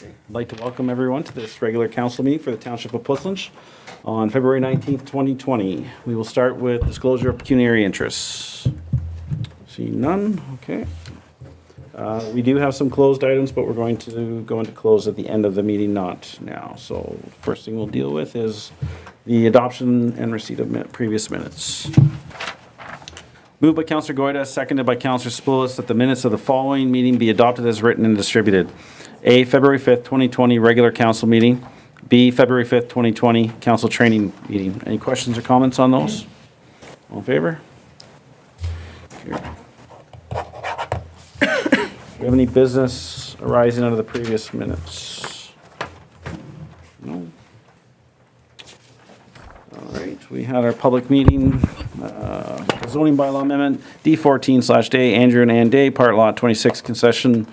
I'd like to welcome everyone to this regular council meeting for the Township of Portland on February 19th, 2020. We will start with disclosure of pecuniary interests. See none, okay. We do have some closed items, but we're going to go into close at the end of the meeting, not now. So first thing we'll deal with is the adoption and receipt of previous minutes. Moved by Councillor Goyda, seconded by Councillor Spoulis, that the minutes of the following meeting be adopted as written and distributed. A, February 5th, 2020, regular council meeting. B, February 5th, 2020, council training meeting. Any questions or comments on those? All in favor? Okay. Do we have any business arising out of the previous minutes? No. All right, we had our public meeting, zoning bylaw amendment, D14/Day, Andrew and Ann Day, part lot 26, concession,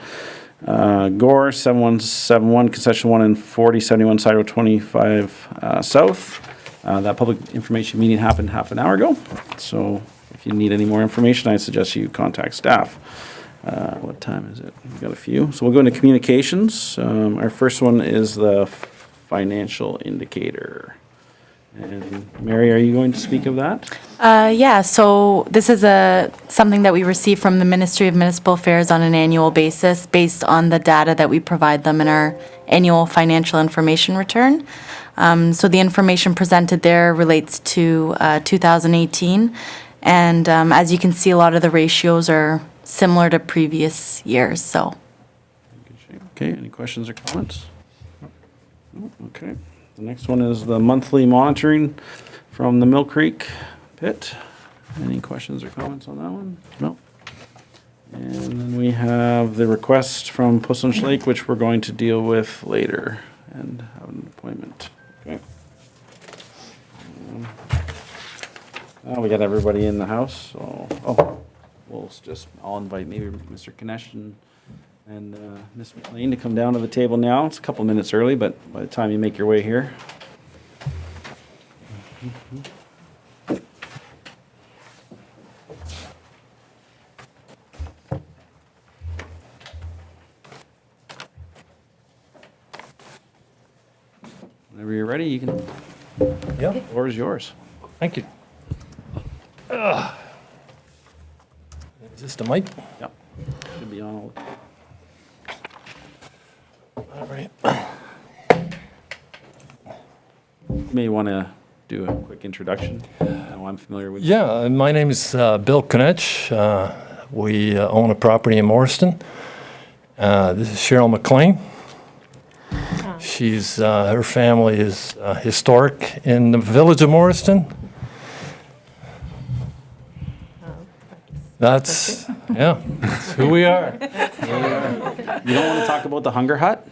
Gore, 7171, concession 1 and 4071, side road 25 south. That public information meeting happened half an hour ago. So if you need any more information, I suggest you contact staff. What time is it? We've got a few. So we'll go into communications. Our first one is the financial indicator. And Mary, are you going to speak of that? Yeah, so this is something that we receive from the Ministry of Municipal Affairs on an annual basis based on the data that we provide them in our annual financial information return. So the information presented there relates to 2018. And as you can see, a lot of the ratios are similar to previous years, so. Okay, any questions or comments? No? Okay. The next one is the monthly monitoring from the Mill Creek pit. Any questions or comments on that one? No. And then we have the request from Puslinch Lake, which we're going to deal with later and have an appointment. Okay. We got everybody in the house, so we'll just, I'll invite maybe Mr. Kinesh and Ms. McLean to come down to the table now. It's a couple minutes early, but by the time you make your way here. Whenever you're ready, you can. Yeah. The floor is yours. Thank you. Is this the mic? Yep. Should be on all. All right. You may want to do a quick introduction. I know I'm familiar with. Yeah, my name is Bill Konech. We own a property in Morriston. This is Cheryl McLean. She's her family is historic in the village of Morriston. That's who we are. You don't want to talk about the Hunger Hut?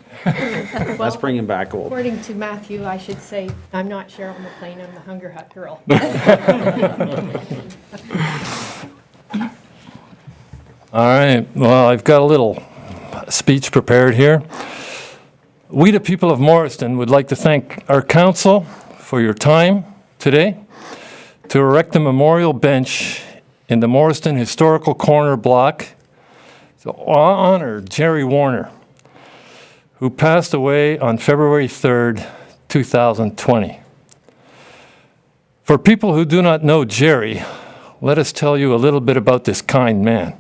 Let's bring him back old. According to Matthew, I should say, I'm not Cheryl McLean, I'm the Hunger Hut girl. All right, well, I've got a little speech prepared here. We, the people of Morriston, would like to thank our council for your time today to erect a memorial bench in the Morriston Historical Corner block to honor Jerry Warner, who passed away on February 3rd, 2020. For people who do not know Jerry, let us tell you a little bit about this kind man.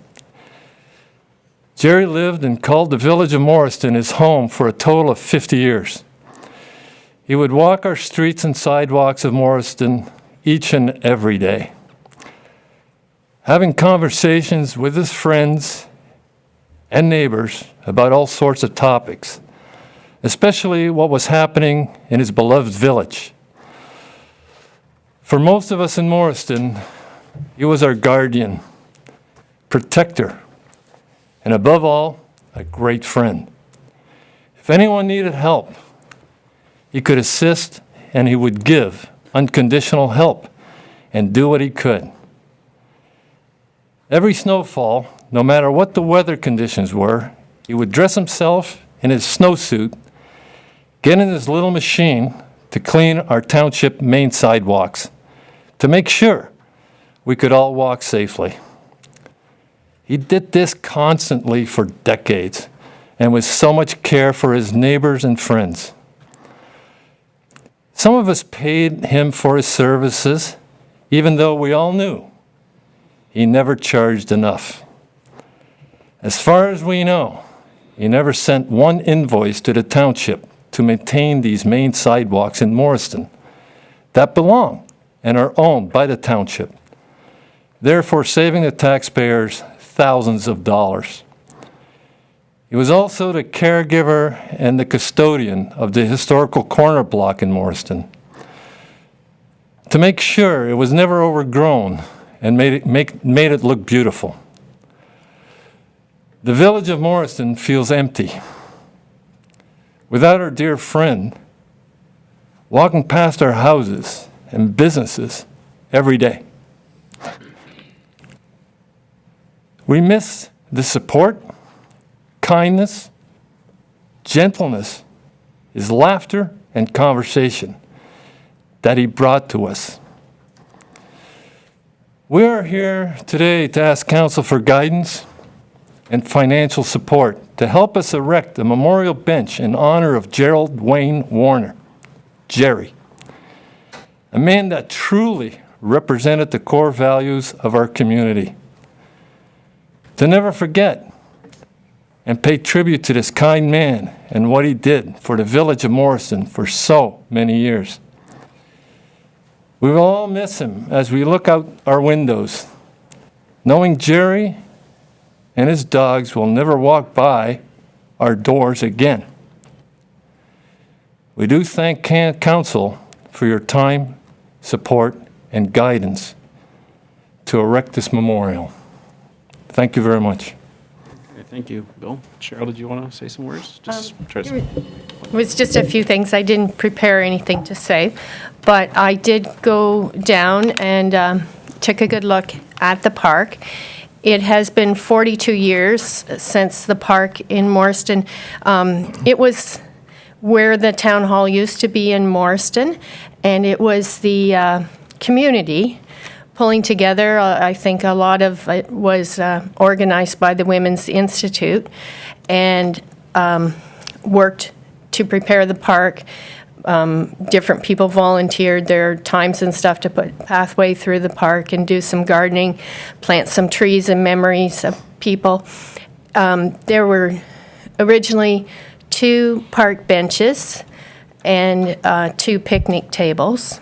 Jerry lived and called the village of Morriston his home for a total of 50 years. He would walk our streets and sidewalks of Morriston each and every day, having conversations with his friends and neighbors about all sorts of topics, especially what was happening in his beloved village. For most of us in Morriston, he was our guardian, protector, and above all, a great friend. If anyone needed help, he could assist and he would give unconditional help and do what he could. Every snowfall, no matter what the weather conditions were, he would dress himself in his snowsuit, get in his little machine to clean our township main sidewalks to make sure we could all walk safely. He did this constantly for decades, and with so much care for his neighbors and friends. Some of us paid him for his services, even though we all knew he never charged enough. As far as we know, he never sent one invoice to the township to maintain these main sidewalks in Morriston that belong and are owned by the township, therefore saving the taxpayers thousands of dollars. He was also the caregiver and the custodian of the historical corner block in Morriston to make sure it was never overgrown and made it look beautiful. The village of Morriston feels empty without our dear friend walking past our houses and businesses every day. We miss the support, kindness, gentleness, his laughter and conversation that he brought to us. We are here today to ask council for guidance and financial support to help us erect a memorial bench in honor of Gerald Wayne Warner, Jerry, a man that truly represented the core values of our community. To never forget and pay tribute to this kind man and what he did for the village of Morriston for so many years. We will all miss him as we look out our windows, knowing Jerry and his dogs will never walk by our doors again. We do thank council for your time, support, and guidance to erect this memorial. Thank you very much. Okay, thank you, Bill. Cheryl, did you want to say some words? Just try to. It was just a few things. I didn't prepare anything to say, but I did go down and took a good look at the park. It has been 42 years since the park in Morriston. It was where the town hall used to be in Morriston, and it was the community pulling together. I think a lot of it was organized by the Women's Institute and worked to prepare the park. Different people volunteered their times and stuff to put pathway through the park and do some gardening, plant some trees in memories of people. There were originally 2 park benches and 2 picnic tables.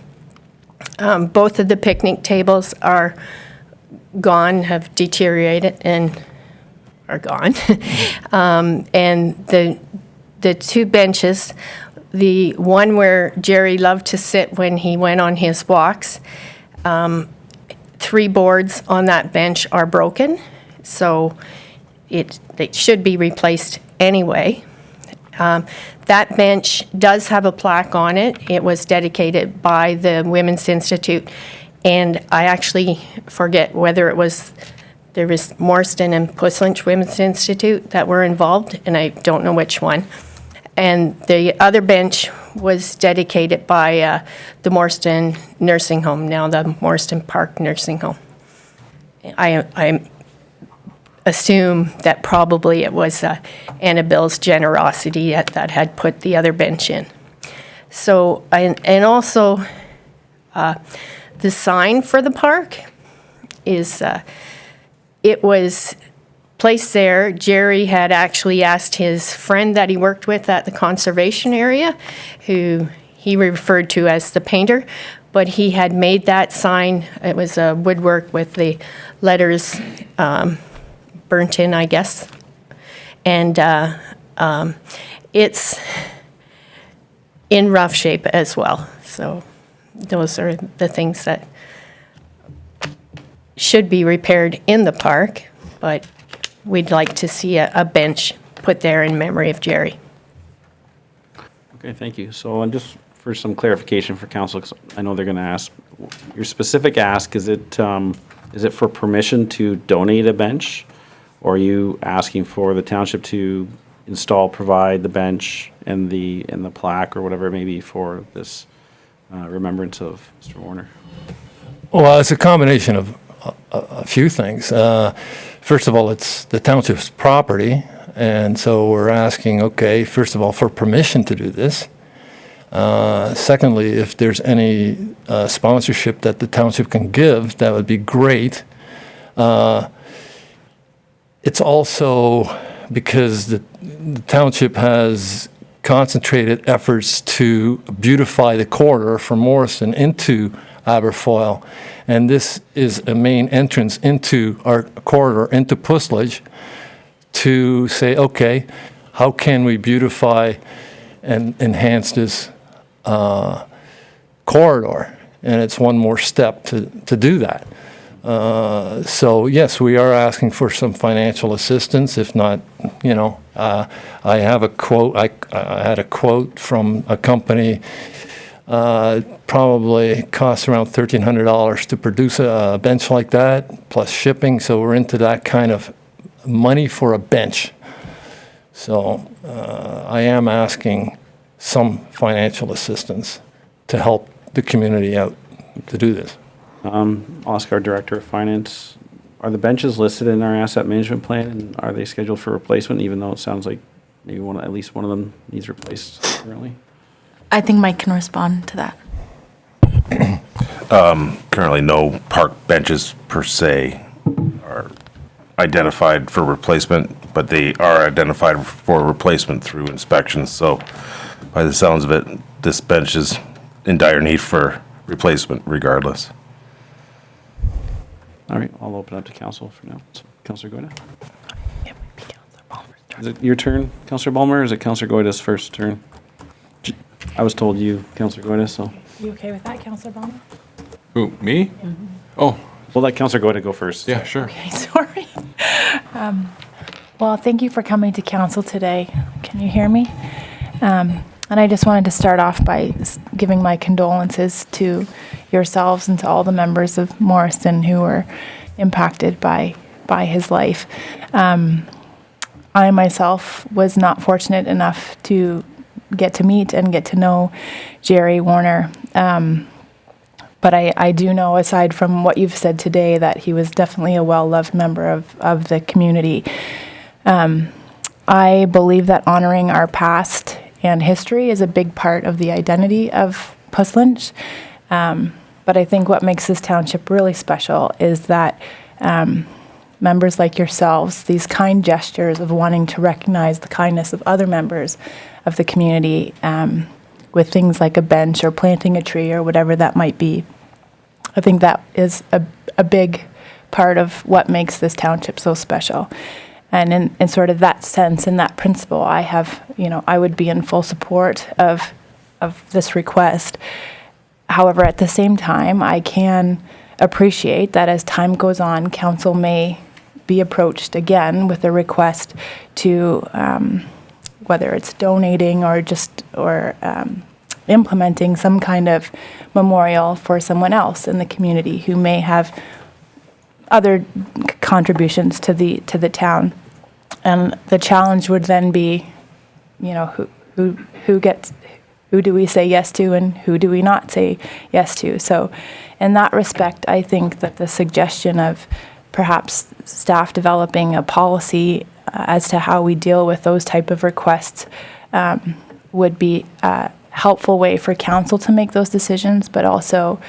Both of the picnic tables are gone, have deteriorated, and are gone. And the 2 benches, the one where Jerry loved to sit when he went on his walks, 3 boards on that bench are broken, so it should be replaced anyway. That bench does have a plaque on it. It was dedicated by the Women's Institute, and I actually forget whether there was Morriston and Puslinch Women's Institute that were involved, and I don't know which one. And the other bench was dedicated by the Morriston Nursing Home, now the Morriston Park Nursing Home. I assume that probably it was Annabelle's generosity that had put the other bench in. So, and also the sign for the park is, it was placed there. Jerry had actually asked his friend that he worked with at the conservation area, who he referred to as the painter, but he had made that sign. It was a woodwork with the letters burnt in, I guess. And it's in rough shape as well. So those are the things that should be repaired in the park, but we'd like to see a bench put there in memory of Jerry. Okay, thank you. So, and just for some clarification for council, 'cause I know they're going to ask, your specific ask, is it for permission to donate a bench? Or are you asking for the township to provide the bench and the plaque or whatever it may be for this remembrance of Mr. Warner? Well, it's a combination a few things. First of all, it's the township's property, and so we're asking, okay, first of all, for permission to do this. Secondly, if there's any sponsorship that the township can give, that would be great. It's also because the township has concentrated efforts to beautify the corridor from Morrison into Aberfoyle. And this is a main entrance into our corridor, into Puslage, to say, okay, how can we beautify and enhance this corridor? And it's one more step to do that. So yes, we are asking for some financial assistance. If not, I have a quote. I had a quote from a company. Probably costs around $1,300 to produce a bench like that, plus shipping. So we're into that kind of money for a bench. So I am asking some financial assistance to help the community out to do this. Oscar, Director of Finance, are the benches listed in our asset management plan, and are they scheduled for replacement, even though it sounds like maybe at least one of them needs replaced currently? I think Mike can respond to that. Currently, no park benches per se are identified for replacement, but they are identified for replacement through inspections. So by the sounds of it, this bench is in dire need for replacement regardless. All right, I'll open up to council for now. So, Councillor Goyda. Is it your turn, Councillor Balmer, or is it Councillor Goyda's first turn? I was told you, Councillor Goyda, so You okay with that, Councillor Balmer? Who, me? Oh, we'll let Councillor Goyda go first. yeah, sure. Okay, sorry. Well, thank you for coming to council today. Can you hear me? And I just wanted to start off by giving my condolences to yourselves and to all the members of Morrison who were impacted by his life. I myself was not fortunate enough to get to meet and get to know Jerry Warner. But I do know, aside from what you've said today, that he was definitely a well-loved member of the community. I believe that honoring our past and history is a big part of the identity of Puslage. But I think what makes this township really special is that members like yourselves, these kind gestures of wanting to recognize the kindness of other members of the community with things like a bench or planting a tree or whatever that might be. I think that is a big part of what makes this township so special. And in sort of that sense, in that principle, I would be in full support of this request. However, at the same time, I can appreciate that as time goes on, council may be approached again with a request to, whether it's donating or implementing some kind of memorial for someone else in the community who may have other contributions to the town. And the challenge would then be, who do we say yes to and who do we not say yes to? So in that respect, I think that the suggestion of perhaps staff developing a policy as to how we deal with those type of requests would be a helpful way for council to make those decisions, but also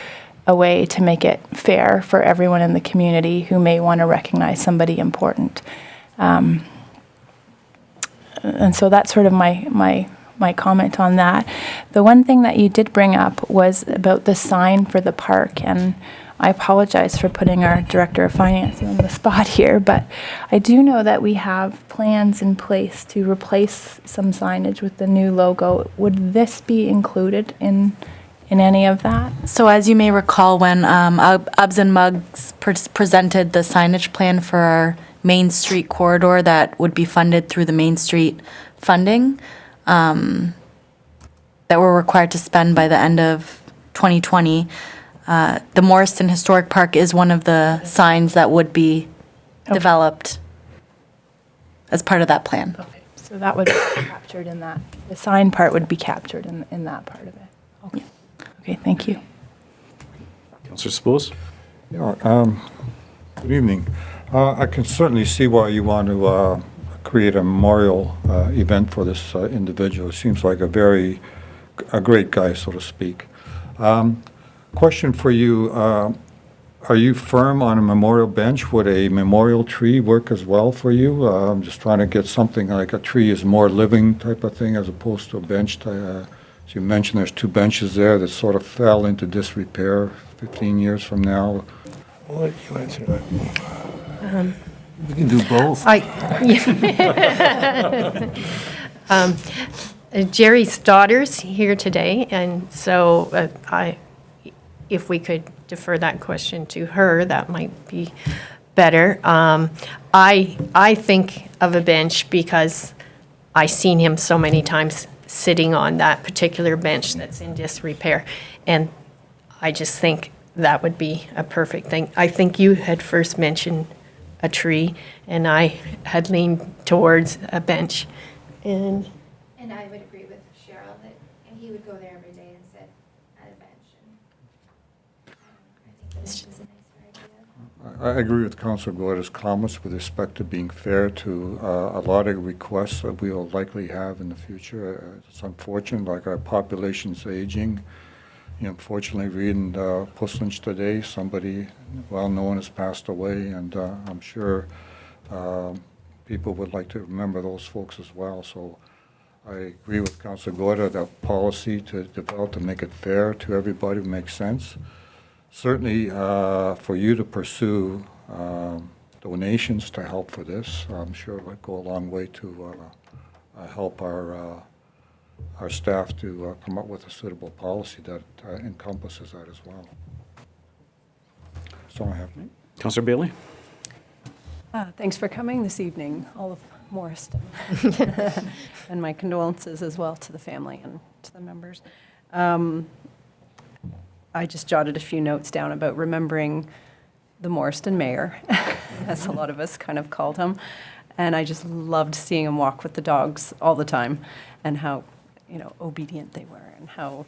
a way to make it fair for everyone in the community who may want to recognize somebody important. And so that's sort of my comment on that. The one thing that you did bring up was about the sign for the park, and I apologize for putting our Director of Finance on the spot here, but I do know that we have plans in place to replace some signage with the new logo. Would this be included in any of that? So as you may recall, when Ubs and Mugs presented the signage plan for our Main Street corridor that would be funded through the Main Street funding, that we're required to spend by the end of 2020, the Morrison Historic Park is one of the signs that would be developed as part of that plan. Okay, so that would be captured in that. The sign part would be captured in that part of it. Okay. Okay, thank you. Councillor Spools? Good evening. I can certainly see why you want to create a memorial event for this individual. Seems like a great guy, so to speak. Question for you, are you firm on a memorial bench? Would a memorial tree work as well for you? I'm just trying to get something like a tree is more living type of thing as opposed to a bench. As you mentioned, there's 2 benches there that sort of fell into disrepair 15 years from now. I'll let you answer that. We can do both. Jerry's daughter's here today, and so if we could defer that question to her, that might be better. I think of a bench because I've seen him so many times sitting on that particular bench that's in disrepair, and I just think that would be a perfect thing. I think you had first mentioned a tree, and I had leaned towards a bench, and I would agree with Cheryl that, and he would go there every day and sit at a bench. And I think that this is a nicer idea. I agree with Councillor Goyta's comments with respect to being fair to a lot of requests that we will likely have in the future. It's unfortunate, like our population's aging. Unfortunately, reading Puslinch today, somebody well-known has passed away, and I'm sure people would like to remember those folks as well. So I agree with Councillor Goyta that policy to develop to make it fair to everybody makes sense. Certainly, for you to pursue donations to help for this, I'm sure it would go a long way to help our staff to come up with a suitable policy that encompasses that as well. That's all I have. Councillor Bailey? Thanks for coming this evening, all of Morriston. And my condolences as well to the family and to the members. I just jotted a few notes down about remembering the Morriston mayor, as a lot of us kind of called him. And I just loved seeing him walk with the dogs all the time and how, obedient they were, and how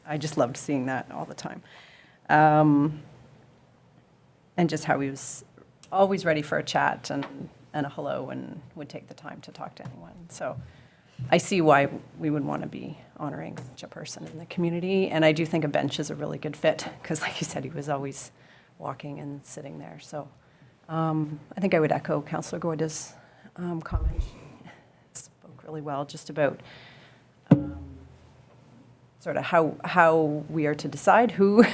I just loved seeing that all the time. And just how he was always ready for a chat and a hello, and would take the time to talk to anyone. So I see why we would want to be honoring such a person in the community. And I do think a bench is a really good fit because, like you said, he was always walking and sitting there. So I think I would echo Councillor Goyta's comment. She spoke really well just about sort of how we are to decide who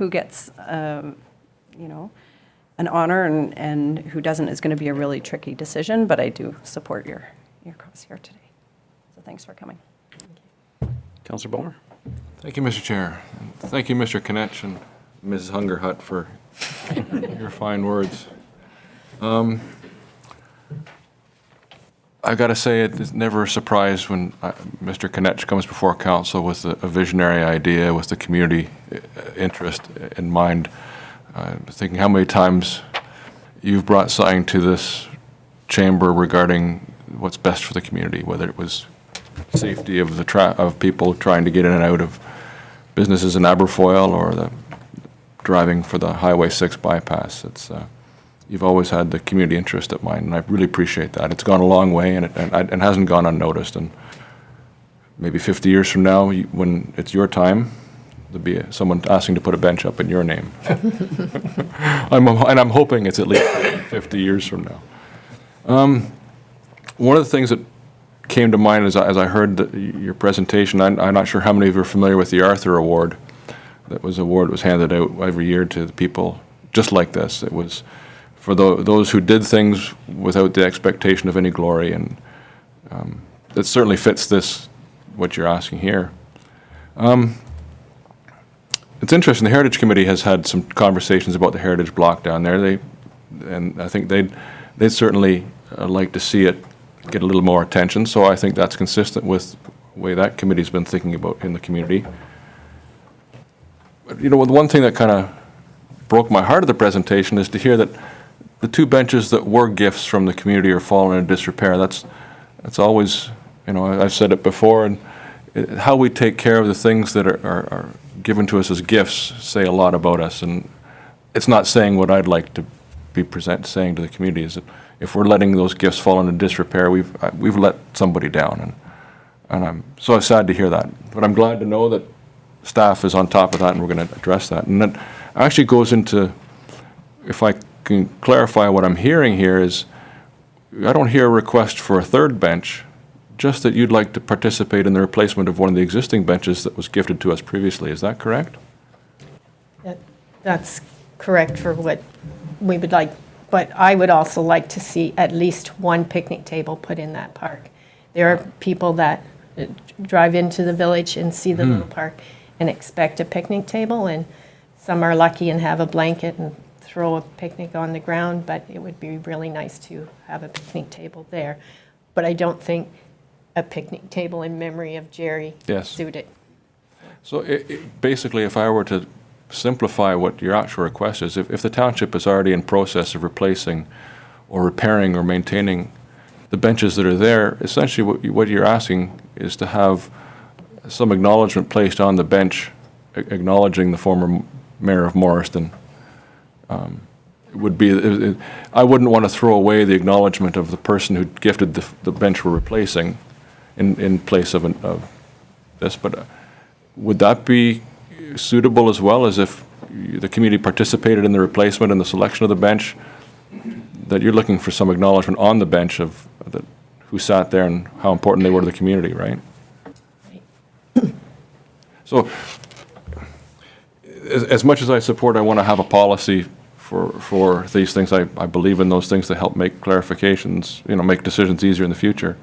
gets, an honor and who doesn't is going to be a really tricky decision. But I do support your cause here today. So thanks for coming. Councillor Bowler? Thank you, Mr. Chair. And thank you, Mr. Konech and Ms. Hungerhut, for your fine words. I've got to say, it's never a surprise when Mr. Konech comes before council with a visionary idea, with the community interest in mind. Thinking how many times you've brought something to this chamber regarding what's best for the community, whether it was safety of of people trying to get in and out of businesses in Aberfoyle, or the driving for the Highway 6 bypass. It's you've always had the community interest at mind, and I really appreciate that. It's gone a long way, and it hasn't gone unnoticed. And maybe 50 years from now, when it's your time, there'll be someone asking to put a bench up in your name. I'm hoping it's at least 50 years from now. One of the things that came to mind as I heard your presentation, I'm not sure how many of you are familiar with the Arthur Award. That was an award that was handed out every year to the people just like this. It was for those who did things without the expectation of any glory, and it certainly fits what you're asking here. It's interesting, the Heritage Committee has had some conversations about the Heritage Block down there. And I think they'd certainly like to see it get a little more attention, so I think that's consistent with the way that committee's been thinking about in the community. But, the one thing that kind of broke my heart of the presentation is to hear that the 2 benches that were gifts from the community are falling into disrepair. That's always, I've said it before, and how we take care of the things that are given to us as gifts say a lot about us, and it's not saying what I'd like to be saying to the community is that if we're letting those gifts fall into disrepair, we've let somebody down, and I'm so sad to hear that. But I'm glad to know that staff is on top of that, and we're going to address that. And that actually goes into, if I can clarify what I'm hearing here, is I don't hear a request for a third bench, just that you'd like to participate in the replacement of one of the existing benches that was gifted to us previously. Is that correct? That's correct for what we would like, but I would also like to see at least one picnic table put in that park. There are people that drive into the village and see the little park and expect a picnic table, and some are lucky and have a blanket and throw a picnic on the ground, but it would be really nice to have a picnic table there. But I don't think a picnic table in memory of Jerry Yes. suited. So basically, if I were to simplify what your actual request is, if the township is already in process of replacing or repairing or maintaining the benches that are there, essentially what you're asking is to have some acknowledgement placed on the bench acknowledging the former mayor of Morriston. It would be, I wouldn't want to throw away the acknowledgement of the person who gifted the bench we're replacing in place of this, but would that be suitable as well, as if the community participated in the replacement and the selection of the bench, that you're looking for some acknowledgement on the bench of who sat there and how important they were to the community, right? So, as much as I support, I want to have a policy for these things. I believe in those things to help make clarifications, make decisions easier in the future.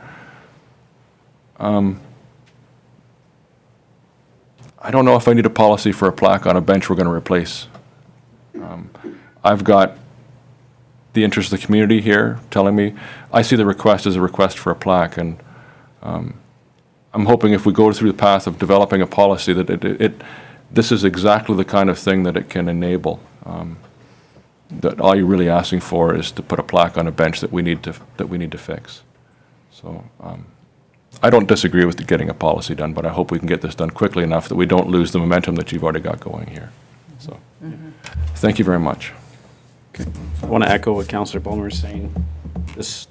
I don't know if I need a policy for a plaque on a bench we're going to replace. I've got the interest of the community here telling me, I see the request as a request for a plaque, and I'm hoping if we go through the path of developing a policy that this is exactly the kind of thing that it can enable. That all you're really asking for is to put a plaque on a bench that we need to fix. So I don't disagree with getting a policy done, but I hope we can get this done quickly enough that we don't lose the momentum that you've already got going here. So, thank you very much. Okay. I want to echo what Councillor Bulmer is saying. This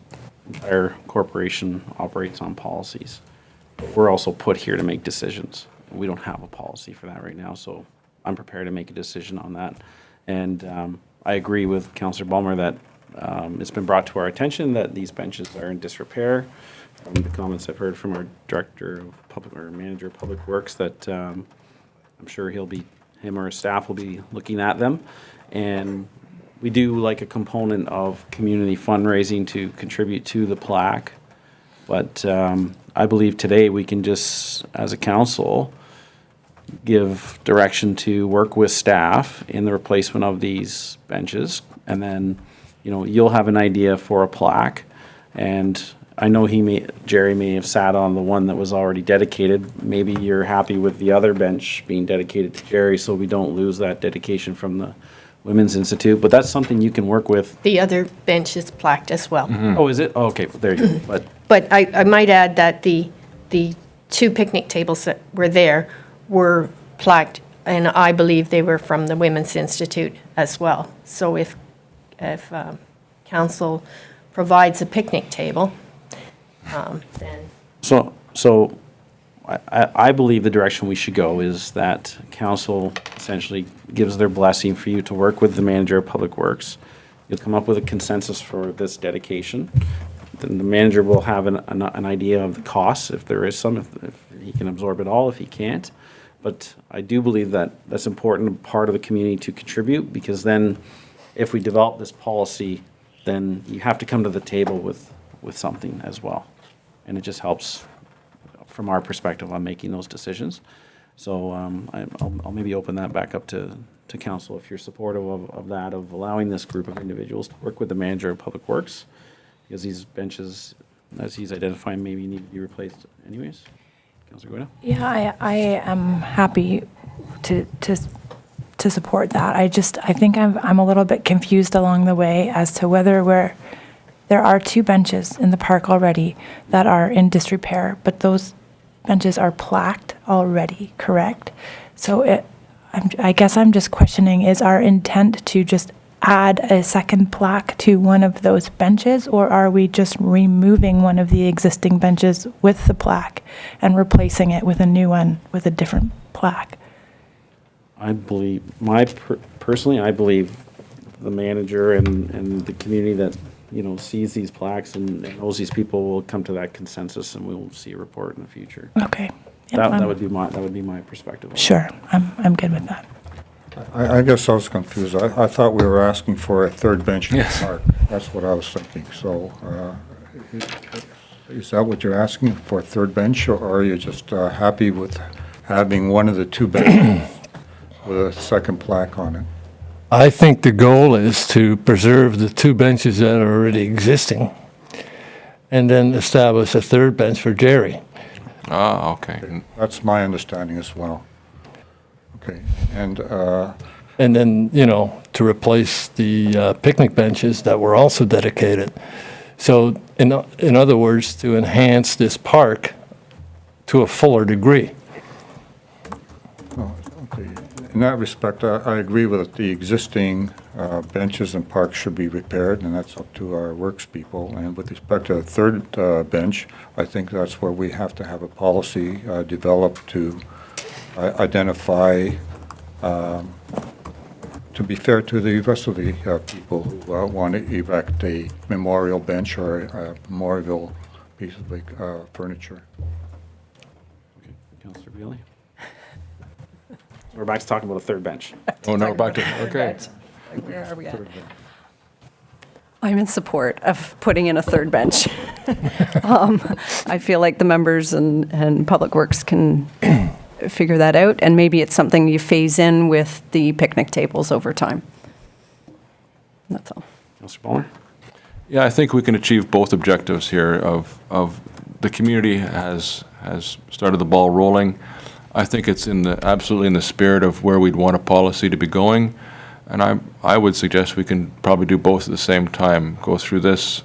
entire corporation operates on policies. But we're also put here to make decisions. We don't have a policy for that right now, so I'm prepared to make a decision on that. And I agree with Councillor Bulmer that it's been brought to our attention that these benches are in disrepair. From the comments I've heard from our director of public, or manager of public works, that I'm sure him or his staff will be looking at them. And we do like a component of community fundraising to contribute to the plaque. But I believe today we can just, as a council, give direction to work with staff in the replacement of these benches. And then, you'll have an idea for a plaque. And I know Jerry may have sat on the one that was already dedicated. Maybe you're happy with the other bench being dedicated to Jerry, so we don't lose that dedication from the Women's Institute. But that's something you can work with. The other bench is plaqued as well. Oh, is it? Oh, okay, there you go. But I might add that the two picnic tables that were there were plaqued, and I believe they were from the Women's Institute as well. So if council provides a picnic table, then So I believe the direction we should go is that council essentially gives their blessing for you to work with the manager of public works. You'll come up with a consensus for this dedication. Then the manager will have an idea of the costs, if there is some, if he can absorb it all, if he can't. But I do believe that that's an important part of the community to contribute, because then if we develop this policy, then you have to come to the table with something as well. And it just helps from our perspective on making those decisions. So I'll maybe open that back up to council if you're supportive of that, of allowing this group of individuals to work with the manager of public works, because these benches, as he's identifying, maybe need to be replaced anyways. Councilor Guida? Yeah, I am happy to support that. I think I'm a little bit confused along the way as to whether there are two benches in the park already that are in disrepair, but those benches are plaqued already, correct? So I guess I'm just questioning, is our intent to just add a second plaque to one of those benches, or are we just removing one of the existing benches with the plaque and replacing it with a new one with a different plaque? I believe, personally, I believe the manager and the community that, sees these plaques and knows these people will come to that consensus, and we'll see a report in the future. Okay. Yep, That would be my perspective. Sure, I'm good with that. I guess I was confused. I thought we were asking for a third bench in the Yes. park. That's what I was thinking. So is that what you're asking for, a third bench, or are you just happy with having one of the two benches with a second plaque on it? I think the goal is to preserve the two benches that are already existing and then establish a third bench for Jerry. Ah, okay. That's my understanding as well. Okay, and And then, to replace the picnic benches that were also dedicated. So in other words, to enhance this park to a fuller degree. okay. In that respect, I agree with it. The existing benches and parks should be repaired, and that's up to our works people. And with respect to the third bench, I think that's where we have to have a policy developed to identify, to be fair to the rest of the people who want to erect a memorial bench or a memorial piece of furniture. Okay, Councillor Bailey? We're back to talking about a third bench. Oh, no, back to, okay. Where are we at? I'm in support of putting in a third bench. I feel like the members and Public Works can figure that out, and maybe it's something you phase in with the picnic tables over time. That's all. Councillor Ballmer? Yeah, I think we can achieve both objectives here of the community has started the ball rolling. I think it's absolutely in the spirit of where we'd want a policy to be going. And I would suggest we can probably do both at the same time, go through this,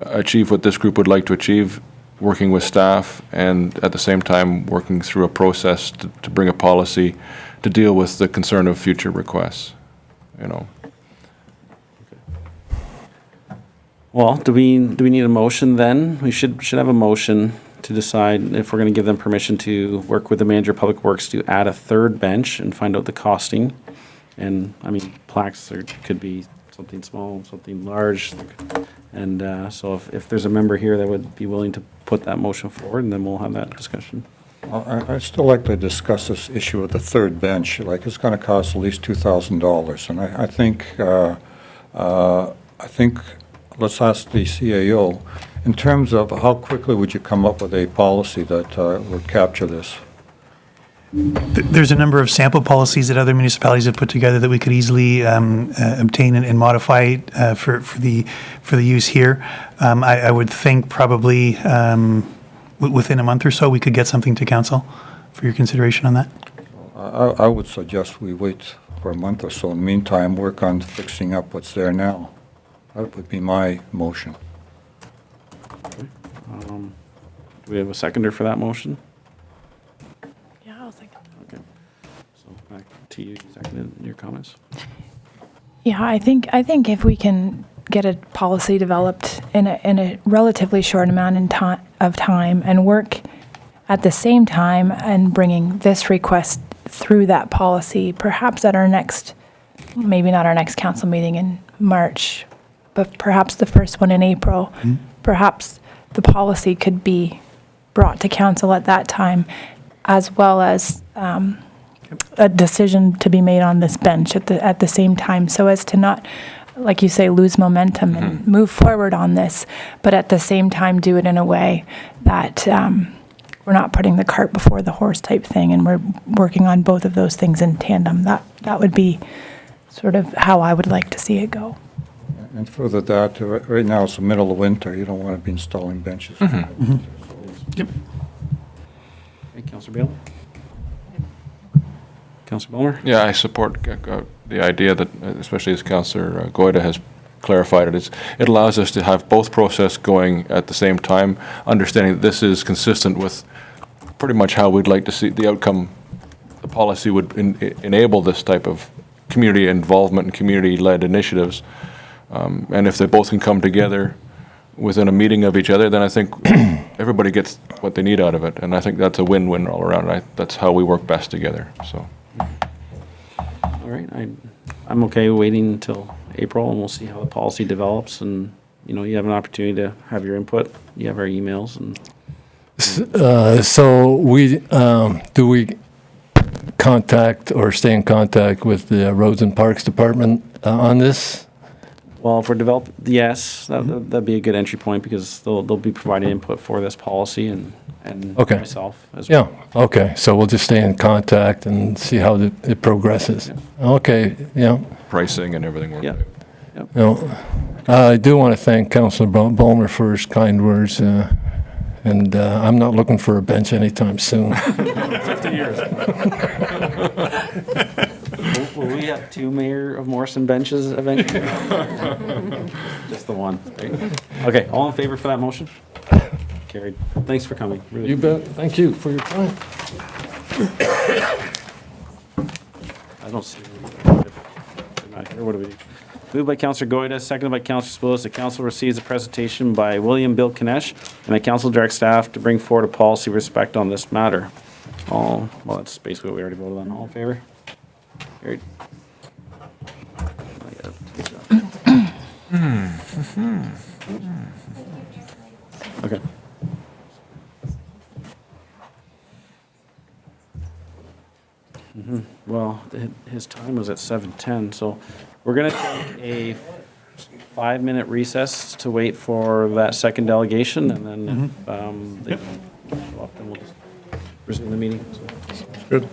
achieve what this group would like to achieve, working with staff, and at the same time, working through a process to bring a policy to deal with the concern of future requests, Well, do we need a motion then? We should have a motion to decide if we're going to give them permission to work with the manager of Public Works to add a third bench and find out the costing. And, plaques could be something small, something large. And so if there's a member here that would be willing to put that motion forward, and then we'll have that discussion. I'd still like to discuss this issue of the third bench. Like, it's going to cost at least $2,000. And I think, let's ask the CAO, in terms of how quickly would you come up with a policy that would capture this? There's a number of sample policies that other municipalities have put together that we could easily obtain and modify for the use here. I would think probably within a month or so we could get something to council for your consideration on that. I would suggest we wait for a month or so. In the meantime, work on fixing up what's there now. That would be my motion. Do we have a seconder for that motion? Yeah, I'll think. Okay. So back to you, seconded your comments. Yeah, I think if we can get a policy developed in a relatively short amount of time and work at the same time and bringing this request through that policy, perhaps at our next, maybe not our next council meeting in March, but perhaps the first one in April, perhaps the policy could be brought to council at that time, as well as a decision to be made on this bench at the same time, so as to not, like you say, lose momentum and move forward on this, but at the same time do it in a way that we're not putting the cart before the horse type thing, and we're working on both of those things in tandem. That would be sort of how I would like to see it go. And further that, right now it's the middle of winter. You don't want to be installing benches. Yep. Hey, Councillor Bailey? Councillor Ballmer? Yeah, I support the idea that, especially as Councillor Goyda has clarified it, it allows us to have both process going at the same time, understanding that this is consistent with pretty much how we'd like to see the outcome. The policy would enable this type of community involvement and community-led initiatives. And if they both can come together within a meeting of each other, then I think everybody gets what they need out of it. And I think that's a win-win all around. That's how we work best together, so. All right, I'm okay waiting until April, and we'll see how the policy develops, and, you know, you have an opportunity to have your input. You have our emails, and So do we contact or stay in contact with the Roads and Parks Department on this? well, if we're developing, yes, that'd be a good entry point, because they'll be providing input for this policy, and Okay. myself as well. Yeah, okay, so we'll just stay in contact and see how it progresses. Okay, yeah. Pricing and everything works Yeah. out. You know, I do want to thank Councillor Bulmer for his kind words, and I'm not looking for a bench anytime soon. 50 years. Will we have 2 Mayor of Morrison benches eventually? Just the one, right? Okay, all in favor for that motion? Carried. Thanks for coming. Really You bet, thank you for your time. I don't see. They're not here. What do we do? Moved by Councillor Goyda, seconded by Councillor Spillis. The council receives a presentation by William Bill Kinesh, and the council directs staff to bring forward a policy respect on this matter. Well, that's basically what we already voted on. All in favor? Carried. Okay. Well, his time was at 7:10, so we're going to take a 5-minute recess to wait for that second delegation, and then if they show up, then we'll just resume the meeting. So. Good.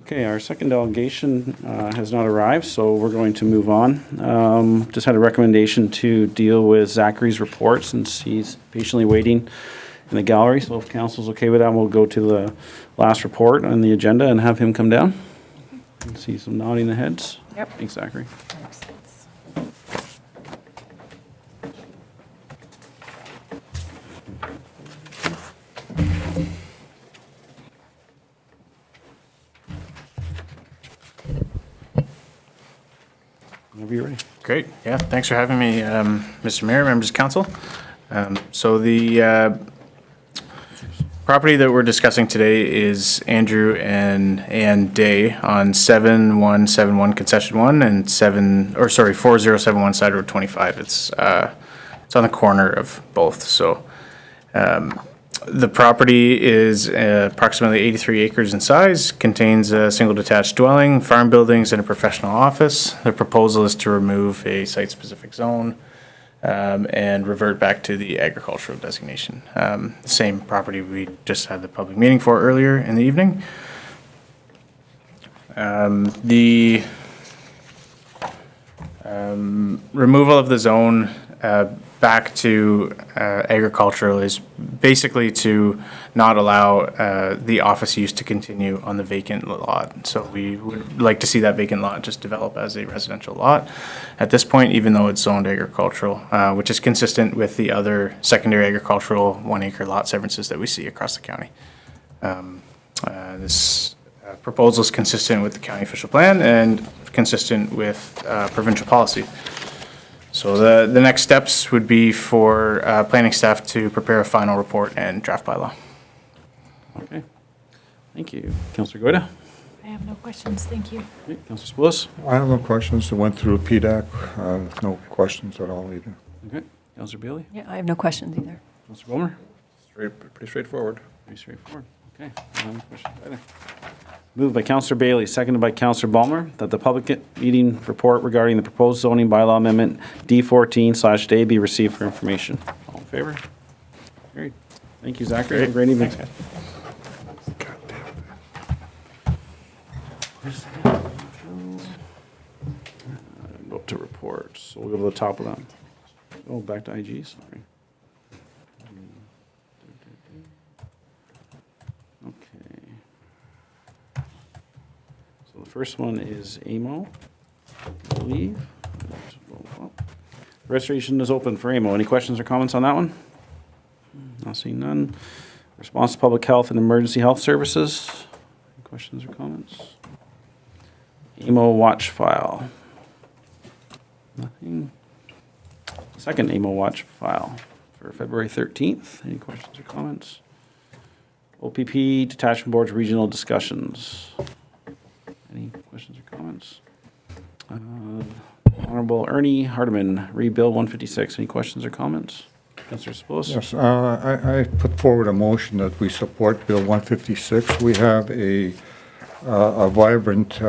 Okay, our second delegation has not arrived, so we're going to move on. Just had a recommendation to deal with Zachary's report since he's patiently waiting in the gallery. So if council's okay with that, we'll go to the last report on the agenda and have him come down. I see some nodding of heads. Yep. Thanks, Zachary. Whenever you're ready. Great, yeah, thanks for having me, Mr. Mayor, members of council. So the property that we're discussing today is Andrew and Ann Day on 7171 Concession 1 and 4071 Side Road 25. It's on the corner of both, so the property is approximately 83 acres in size, contains a single detached dwelling, farm buildings, and a professional office. The proposal is to remove a site-specific zone and revert back to the agricultural designation. The same property we just had the public meeting for earlier in the evening. The removal of the zone back to agricultural is basically to not allow the office use to continue on the vacant lot. So we would like to see that vacant lot just develop as a residential lot at this point, even though it's zoned agricultural, which is consistent with the other secondary agricultural 1 acre lot severances that we see across the county. This proposal is consistent with the county official plan and consistent with provincial policy. So the next steps would be for planning staff to prepare a final report and draft bylaw. Okay. Thank you. Councillor Goida? I have no questions, thank you. Okay. Councillor Spillis? I have no questions. I went through PDAC. No questions at all either. Okay. Councillor Bailey? Yeah, I have no questions either. Councillor Bulmer? Pretty straightforward. Pretty straightforward. Okay. No questions either. Moved by Councillor Bailey, seconded by Councillor Balmer, that the public meeting report regarding the proposed zoning bylaw amendment D14/Day be received for information. All in favor? Carried. Thank you, Zachary. Have a great evening. Go to reports. So we'll go to the top of that. Oh, back to IG, sorry. Okay. So the first one is AMO, I believe. Registration is open for AMO. Any questions or comments on that one? Not seeing none. Response to public health and emergency health services. Any questions or comments? AMO watch file. Nothing. Second AMO watch file for February 13th. Any questions or comments? OPP Detachment Board's regional discussions. Any questions or comments? Honorable Ernie Hardeman, Rebill 156. Any questions or comments? Councillor Spillis? Yes, I put forward a motion that we support Bill 156. We have a vibrant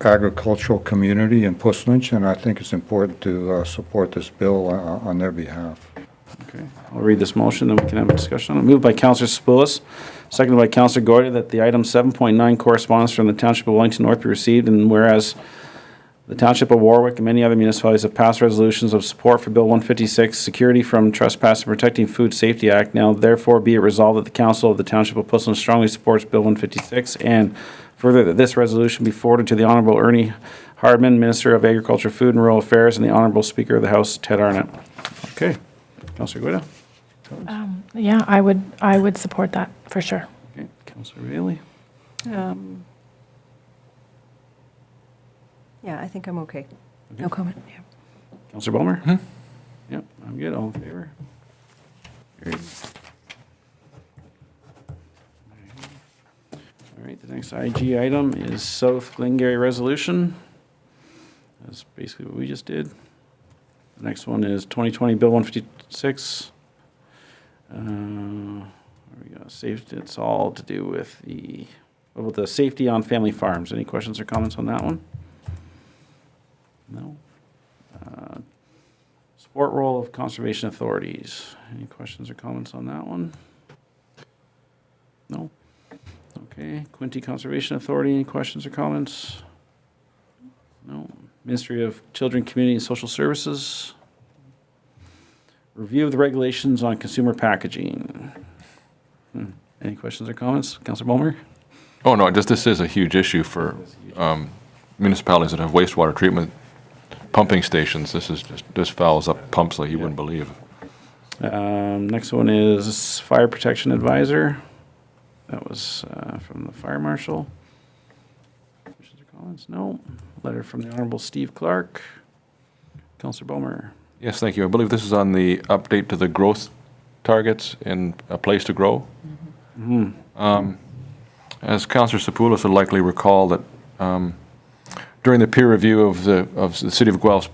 agricultural community in Puss Lynch, and I think it's important to support this bill on their behalf. Okay, I'll read this motion, then we can have a discussion on it. Moved by Councillor Spillis, seconded by Councillor Goyda, that the item 7.9 correspondence from the Township of Wellington North be received, and whereas the Township of Warwick and many other municipalities have passed resolutions of support for Bill 156, Security from Trespass and Protecting Food Safety Act, now therefore be it resolved that the Council of the Township of Puss Lynch strongly supports Bill 156, and further that this resolution be forwarded to the Honorable Ernie Hardman, Minister of Agriculture, Food and Rural Affairs, and the Honorable Speaker of the House, Ted Arnott. Okay. Councillor Guida? Yeah, I would support that, for sure. Okay. Councillor Bailey? Yeah, I think I'm okay. No comment, yeah. Councillor Bulmer? Yep, I'm good. All in favor? Carried. All right, the next IG item is South Glengarry Resolution. That's basically what we just did. The next one is 2020 Bill 156. There we go. Safety. It's all to do with the safety on family farms. Any questions or comments on that one? No. Support role of conservation authorities. Any questions or comments on that one? No. Okay. Okay, Quinty Conservation Authority, any questions or comments? No. Ministry of Children, Community and Social Services. Review of the regulations on consumer packaging. Any questions or comments? Councillor Bulmer? Oh, no, this is a huge issue for municipalities that have wastewater treatment pumping stations. This fouls up pumps like you wouldn't believe. Next one is Fire Protection Advisor. That was from the Fire Marshal. Questions or comments? No. Letter from the Honorable Steve Clark. Councillor Bulmer. Yes, thank you. I believe this is on the update to the growth targets in A Place to Grow. As Councillor Sapoulos would likely recall that during the peer review of the City of Guelph's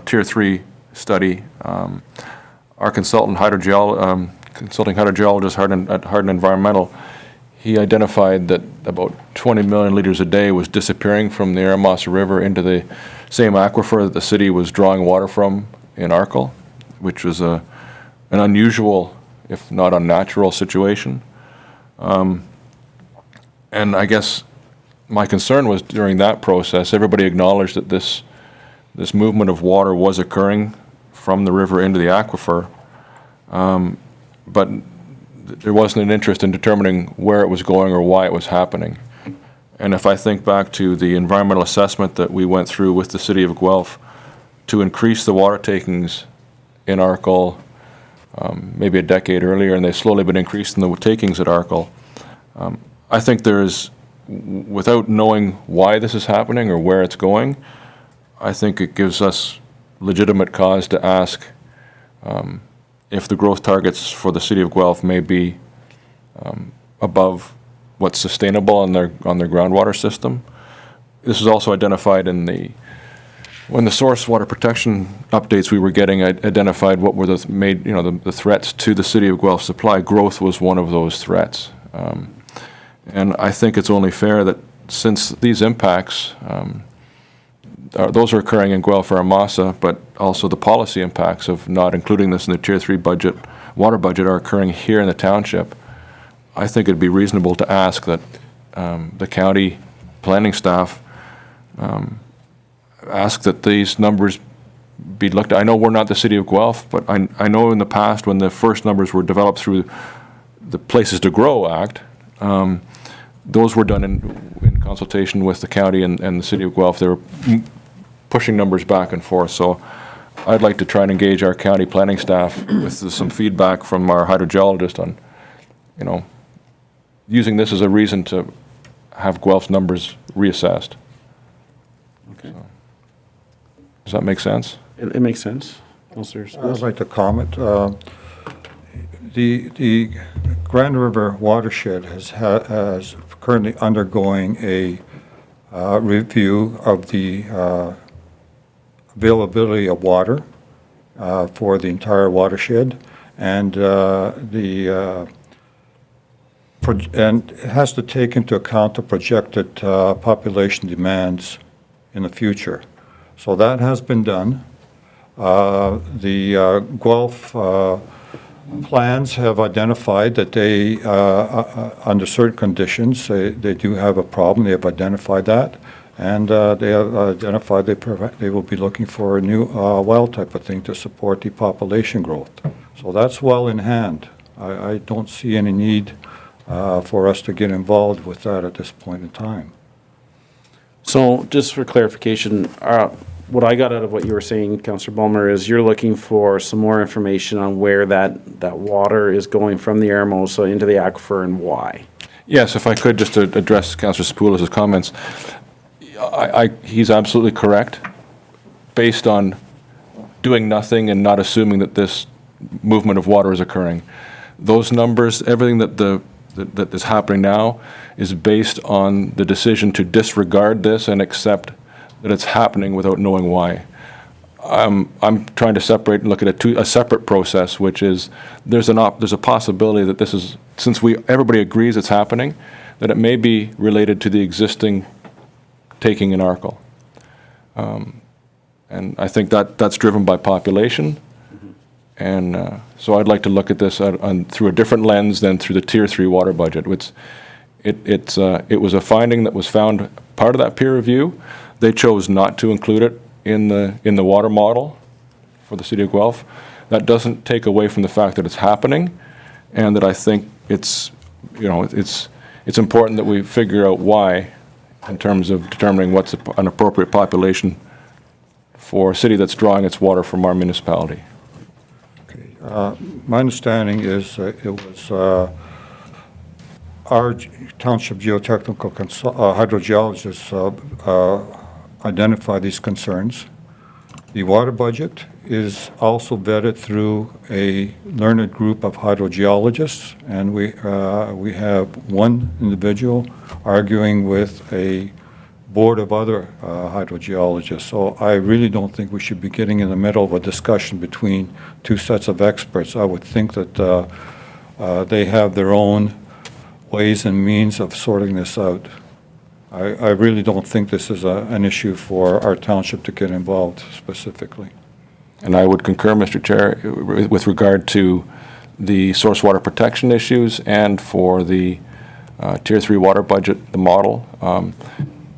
Tier 3 study, our consulting hydrogeologist at Hardin Environmental, he identified that about 20 million liters a day was disappearing from the Aramasa River into the same aquifer that the city was drawing water from in Arkell, which was an unusual, if not unnatural, situation. And I guess my concern was during that process, everybody acknowledged that this movement of water was occurring from the river into the aquifer, but there wasn't an interest in determining where it was going or why it was happening. And if I think back to the environmental assessment that we went through with the City of Guelph to increase the water takings in Arkell maybe a decade earlier, and they've slowly been increasing the takings at Arkell, I think there is, without knowing why this is happening or where it's going, I think it gives us legitimate cause to ask if the growth targets for the City of Guelph may be above what's sustainable on their groundwater system. This is also identified when the source water protection updates we were getting identified what were the threats to the City of Guelph supply. Growth was one of those threats. And I think it's only fair that since these impacts, those are occurring in Guelph Aramasa, but also the policy impacts of not including this in the Tier 3 water budget are occurring here in the township. I think it'd be reasonable to ask that the county planning staff ask that these numbers be looked at. I know we're not the City of Guelph, but I know in the past when the first numbers were developed through the Places to Grow Act, those were done in consultation with the county and the City of Guelph. They were pushing numbers back and forth. So I'd like to try and engage our county planning staff with some feedback from our hydrogeologist on, using this as a reason to have Guelph's numbers reassessed. Okay. So, does that make sense? It makes sense. Councillor I'd like to comment. The Grand River watershed has currently undergoing a review of the availability of water for the entire watershed, and and it has to take into account the projected population demands in the future. So that has been done. The Guelph plans have identified that they, under certain conditions, they do have a problem. They have identified that. And they have identified they will be looking for a new well type of thing to support the population growth. So that's well in hand. I don't see any need for us to get involved with that at this point in time. So just for clarification, what I got out of what you were saying, Councillor Bulmer, is you're looking for some more information on where that water is going from the Aramosa into the aquifer and why. Yes, if I could just to address Councillor Sapoulos' comments. He's absolutely correct. Based on doing nothing and not assuming that this movement of water is occurring, those numbers, everything that is happening now, is based on the decision to disregard this and accept that it's happening without knowing why. I'm trying to separate and look at a separate process, which is there's a possibility that this is, since everybody agrees it's happening, that it may be related to the existing taking in Arkell. And I think that's driven by population. And so I'd like to look at this through a different lens than through the Tier 3 water budget, which It was a finding that was found part of that peer review. They chose not to include it in the water model for the city of Guelph. That doesn't take away from the fact that it's happening, and that I think it's important that we figure out why, in terms of determining what's an appropriate population for a city that's drawing its water from our municipality. My understanding is it was our township geotechnical hydrogeologists identified these concerns. The water budget is also vetted through a learned group of hydrogeologists, and we have one individual arguing with a board of other hydrogeologists. So I really don't think we should be getting in the middle of a discussion between two sets of experts. I would think that they have their own ways and means of sorting this out. I really don't think this is an issue for our township to get involved specifically. And I would concur, Mr. Chair, with regard to the source water protection issues and for the Tier 3 water budget, the model.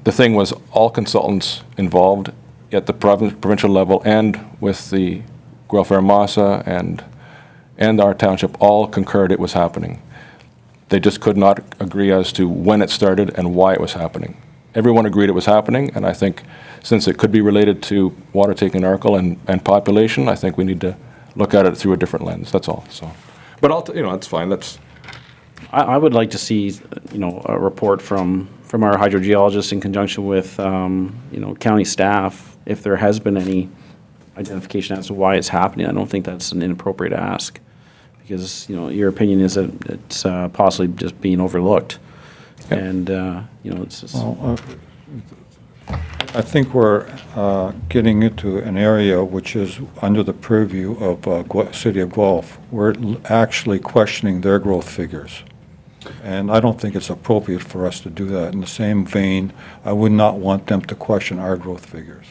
The thing was all consultants involved at the provincial level and with the Guelph-Massa and our township all concurred it was happening. They just could not agree as to when it started and why it was happening. Everyone agreed it was happening, and I think since it could be related to water taking Arkell and population, I think we need to look at it through a different lens, that's all, so. But that's fine, I would like to see, a report from our hydrogeologists in conjunction with, county staff, if there has been any identification as to why it's happening. I don't think that's an inappropriate ask, because, your opinion is that it's possibly just being overlooked. And, it's just. Well, I think we're getting into an area which is under the purview of City of Guelph. We're actually questioning their growth figures. And I don't think it's appropriate for us to do that. In the same vein, I would not want them to question our growth figures.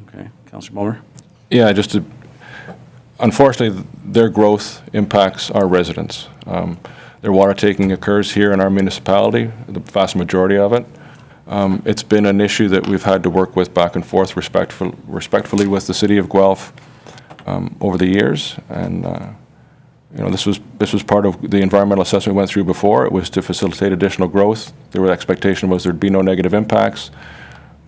Okay, Councillor Bulmer? Yeah, unfortunately, their growth impacts our residents. Their water taking occurs here in our municipality, the vast majority of it. It's been an issue that we've had to work with back and forth respectfully with the city of Guelph over the years. And, this was part of the environmental assessment we went through before. It was to facilitate additional growth. The expectation was there'd be no negative impacts.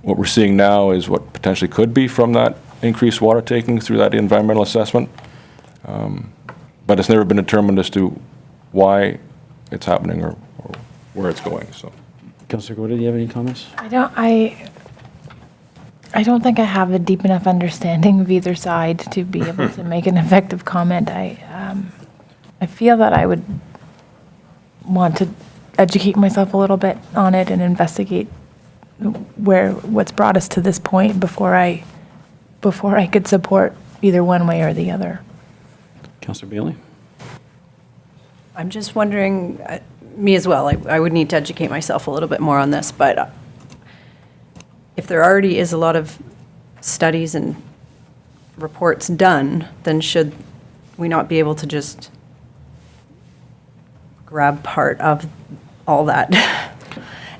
What we're seeing now is what potentially could be from that increased water taking through that environmental assessment. But it's never been determined as to why it's happening or where it's going, so. Councillor Gordon, do you have any comments? I don't think I have a deep enough understanding of either side to be able to make an effective comment. I feel that I would want to educate myself a little bit on it and investigate what's brought us to this point before I could support either one way or the other. Councillor Bailey? I'm just wondering, me as well, I would need to educate myself a little bit more on this, but if there already is a lot of studies and reports done, then should we not be able to just grab part of all that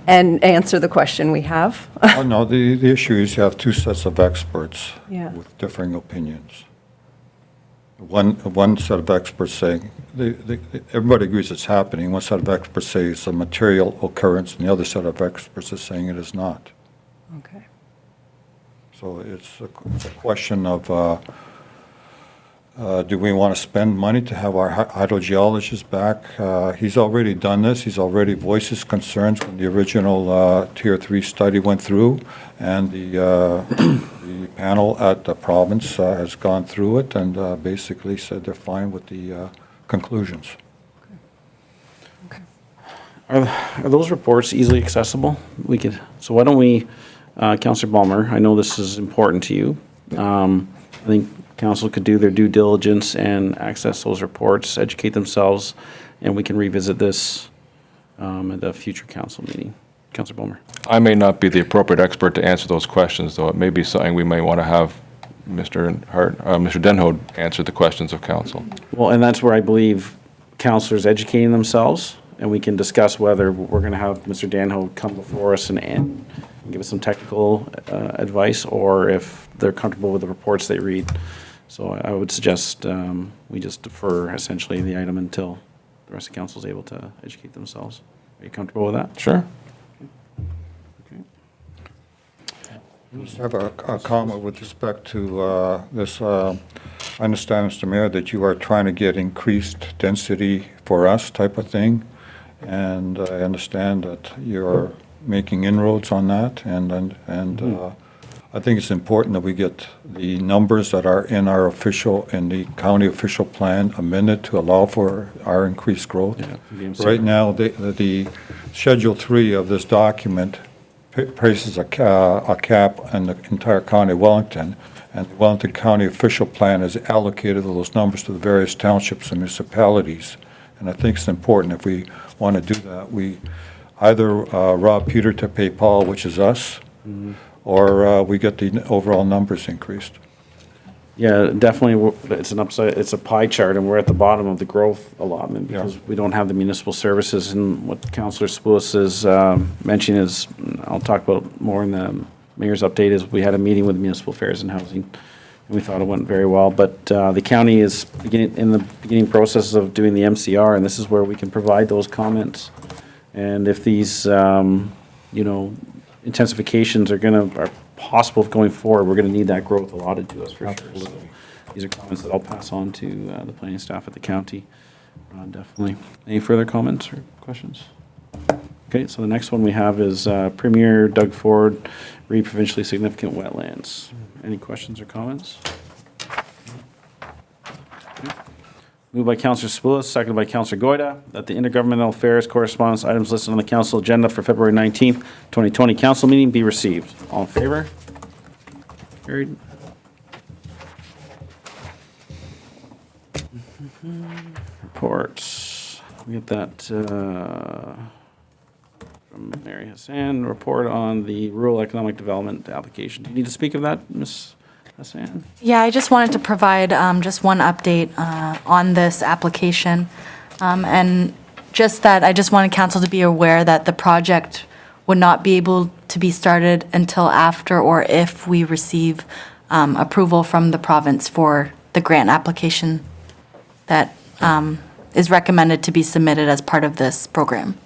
and answer the question we have? Oh, no, the issue is you have two sets of experts Yeah. with differing opinions. One set of experts saying, everybody agrees it's happening. One set of experts say it's a material occurrence, and the other set of experts is saying it is not. Okay. So it's a question of, do we want to spend money to have our hydrogeologist back? He's already done this. He's already voiced his concerns when the original Tier 3 study went through, and the panel at the province has gone through it and basically said they're fine with the conclusions. Are those reports easily accessible? So why don't we, Councillor Balmer, I know this is important to you. I think council could do their due diligence and access those reports, educate themselves, and we can revisit this at the future council meeting. Councillor Balmer. I may not be the appropriate expert to answer those questions, though it may be something we may want to have Mr. Denhoad answer the questions of council. Well, and that's where I believe counselors educating themselves, and we can discuss whether we're going to have Mr. Danho come before us and give us some technical advice, or if they're comfortable with the reports they read. So I would suggest we just defer essentially the item until the rest of council is able to educate themselves. Are you comfortable with that? Sure. I just have a comment with respect to this. I understand, Mr. Mayor, that you are trying to get increased density for us type of thing. And I understand that you're making inroads on that. And I think it's important that we get the numbers that are in our official, in the county official plan amended to allow for our increased growth. Yeah, VMC. Right now, the Schedule 3 of this document places a cap on the entire county of Wellington, and the Wellington County official plan has allocated those numbers to the various townships and municipalities. And I think it's important, if we want to do that, we either rob Peter to pay Paul, which is us, or we get the overall numbers increased. Yeah, definitely, it's an upside, it's a pie chart, and we're at the bottom of the growth allotment because we don't have the municipal services. And what Councillor Spoulos is mentioning is, I'll talk about more in the mayor's update, is we had a meeting with Municipal Affairs and Housing, and we thought it went very well. But the county is in the beginning process of doing the MCR, and this is where we can provide those comments. And if these, intensifications are possible going forward, we're going to need that growth allotted to us for sure. So these are comments that I'll pass on to the planning staff at the county. Definitely. Any further comments or questions? Okay, so the next one we have is Premier Doug Ford, re provincially significant wetlands. Any questions or comments? Okay. Moved by Councillor Spoulos, seconded by Councillor Goyda, that the intergovernmental affairs correspondence items listed on the council agenda for February 19th, 2020 council meeting be received. All in favor? Carried. Reports. We get that from Mary Hassan, report on the rural economic development application. Do you need to speak of that, Ms. Hassan? Yeah, I just wanted to provide just one update on this application. And just that I just wanted council to be aware that the project would not be able to be started until after or if we receive approval from the province for the grant application that is recommended to be submitted as part of this program.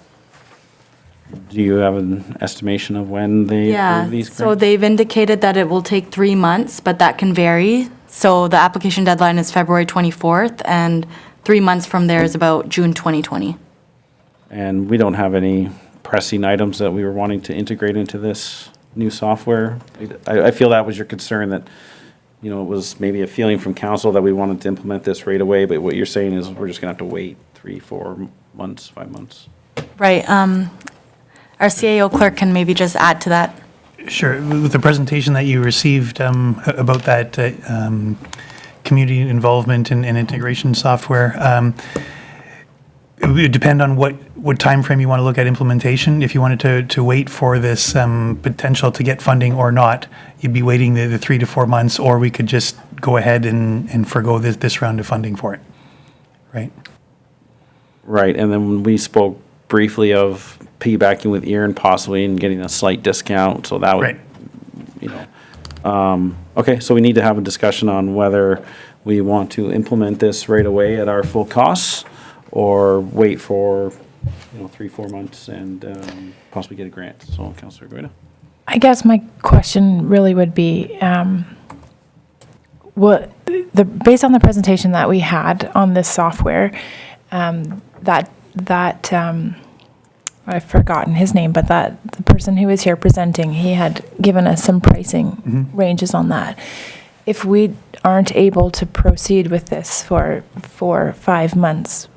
Do you have an estimation of when they approve these So grants? they've indicated that it will take 3 months, but that can vary. So the application deadline is February 24th, and 3 months from there is about June 2020. And we don't have any pressing items that we were wanting to integrate into this new software. I feel that was your concern, that, it was maybe a feeling from council that we wanted to implement this right away, but what you're saying is we're just gonna have to wait 3, 4 months, 5 months. Right. Our CAO clerk can maybe just add to that. Sure. With the presentation that you received about that community involvement and integration software, it would depend on what timeframe you want to look at implementation. If you wanted to wait for this potential to get funding or not, you'd be waiting the 3 to 4 months, or we could just go ahead and forgo this round of funding for it, right? Right, and then we spoke briefly of piggybacking with Erin possibly and getting a slight discount, so that would, Right. Okay, so we need to have a discussion on whether we want to implement this right away at our full costs, or wait for, 3, 4 months and possibly get a grant. So, Councillor Goyda. I guess my question really would be, based on the presentation that we had on this software, I've forgotten his name, but that the person who was here presenting, he had given us some pricing ranges on that. If we aren't able to proceed with this for 5 months,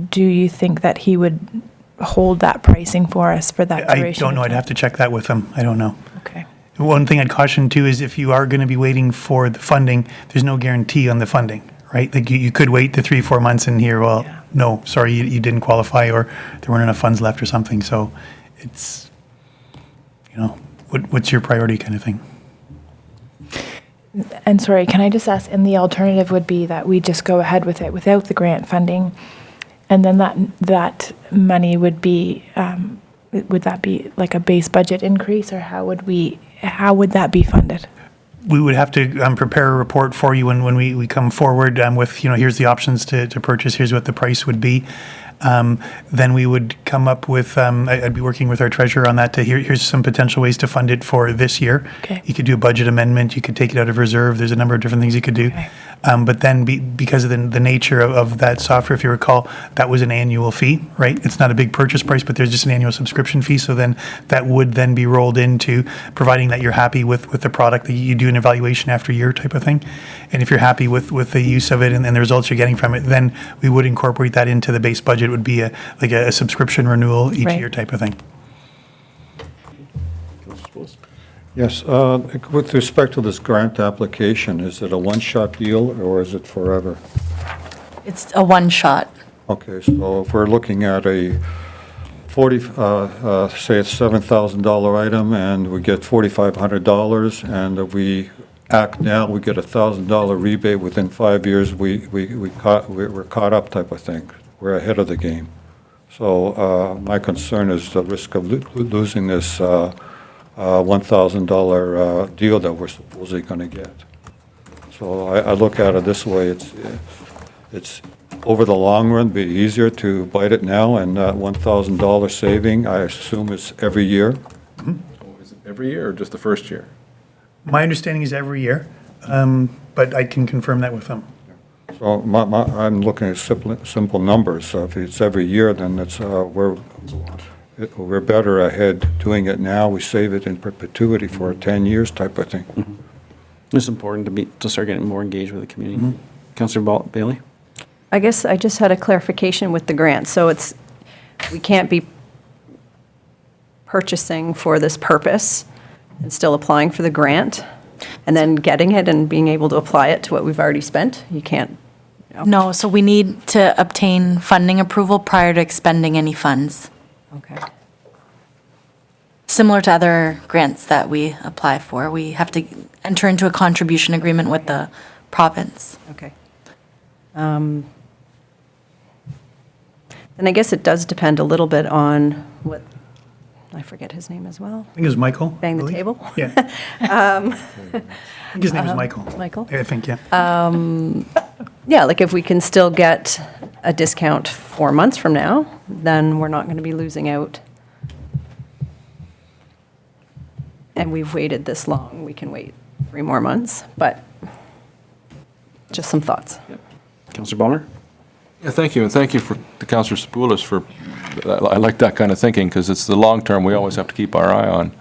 do you think that he would hold that pricing for us for that duration? I don't know. I'd have to check that with him. I don't know. Okay. One thing I'd caution too is if you are going to be waiting for the funding, there's no guarantee on the funding, right? Like you could wait the 3, 4 months and hear, well, no, sorry, you didn't qualify, or there weren't enough funds left or something. So it's, what's your priority kind of thing? And sorry, can I just ask, and the alternative would be that we just go ahead with it without the grant funding, And then that money would that be like a base budget increase, or how would that be funded? We would have to prepare a report for you when we come forward with, here's the options to purchase, here's what the price would be. Then we would come up with, I'd be working with our treasurer on that here's some potential ways to fund it for this year. Okay. You could do a budget amendment, you could take it out of reserve, there's a number of different things you could do. Okay. But then because of the nature of that software, if you recall, that was an annual fee, right? It's not a big purchase price, but there's just an annual subscription fee. So then that would then be rolled into providing that you're happy with the product, that you do an evaluation after a year type of thing. And if you're happy with the use of it and the results you're getting from it, then we would incorporate that into the base budget. It would be like a subscription renewal each Right. year type of thing. Yes, with respect to this grant application, is it a one-shot deal or is it forever? It's a one-shot. Okay, so if we're looking at a say it's $7,000 item and we get $4,500 and if we act now, we get a $1,000 rebate within 5 years, we're caught up type of thing. We're ahead of the game. So my concern is the risk of losing this $1,000 deal that we're supposedly going to get. So I look at it this way, it's over the long run, be easier to bite it now, and that $1,000 saving, I assume it's every year. Is it every year or just the first year? My understanding is every year, but I can confirm that with them. So I'm looking at simple numbers. So if it's every year, then it's we're better ahead doing it now. We save it in perpetuity for 10 years type of thing. It's important to start getting more engaged with the community. Councillor Bailey? I guess I just had a clarification with the grant. So we can't be purchasing for this purpose and still applying for the grant and then getting it and being able to apply it to what we've already spent? You can't? No, so we need to obtain funding approval prior to expending any funds, Okay. similar to other grants that we apply for. We have to enter into a contribution agreement with the province. Okay. And I guess it does depend a little bit on what, I forget his name as well. I think it was Michael. Bang the I believe. table? Yeah. I think his name was Michael. Michael? I think, yeah. Yeah, like if we can still get a discount 4 months from now, then we're not going to be losing out. And we've waited this long, we can wait 3 more months, but just some thoughts. Councillor Balmer? Yeah, thank you, and thank you to Councillor Spoulis for, I like that kind of thinking, because it's the long term we always have to keep our eye on.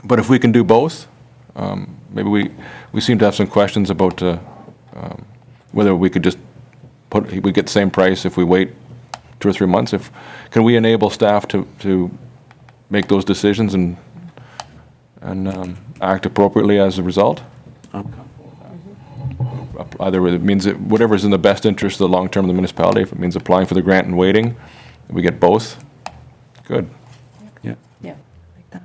But if we can do both, maybe we seem to have some questions about whether we could just we get the same price if we wait 2 or 3 months. Can we enable staff to make those decisions and act appropriately as a result? Either it means that whatever's in the best interest of the long term of the municipality, if it means applying for the grant and waiting, we get both, good. Yeah. Yeah, like that.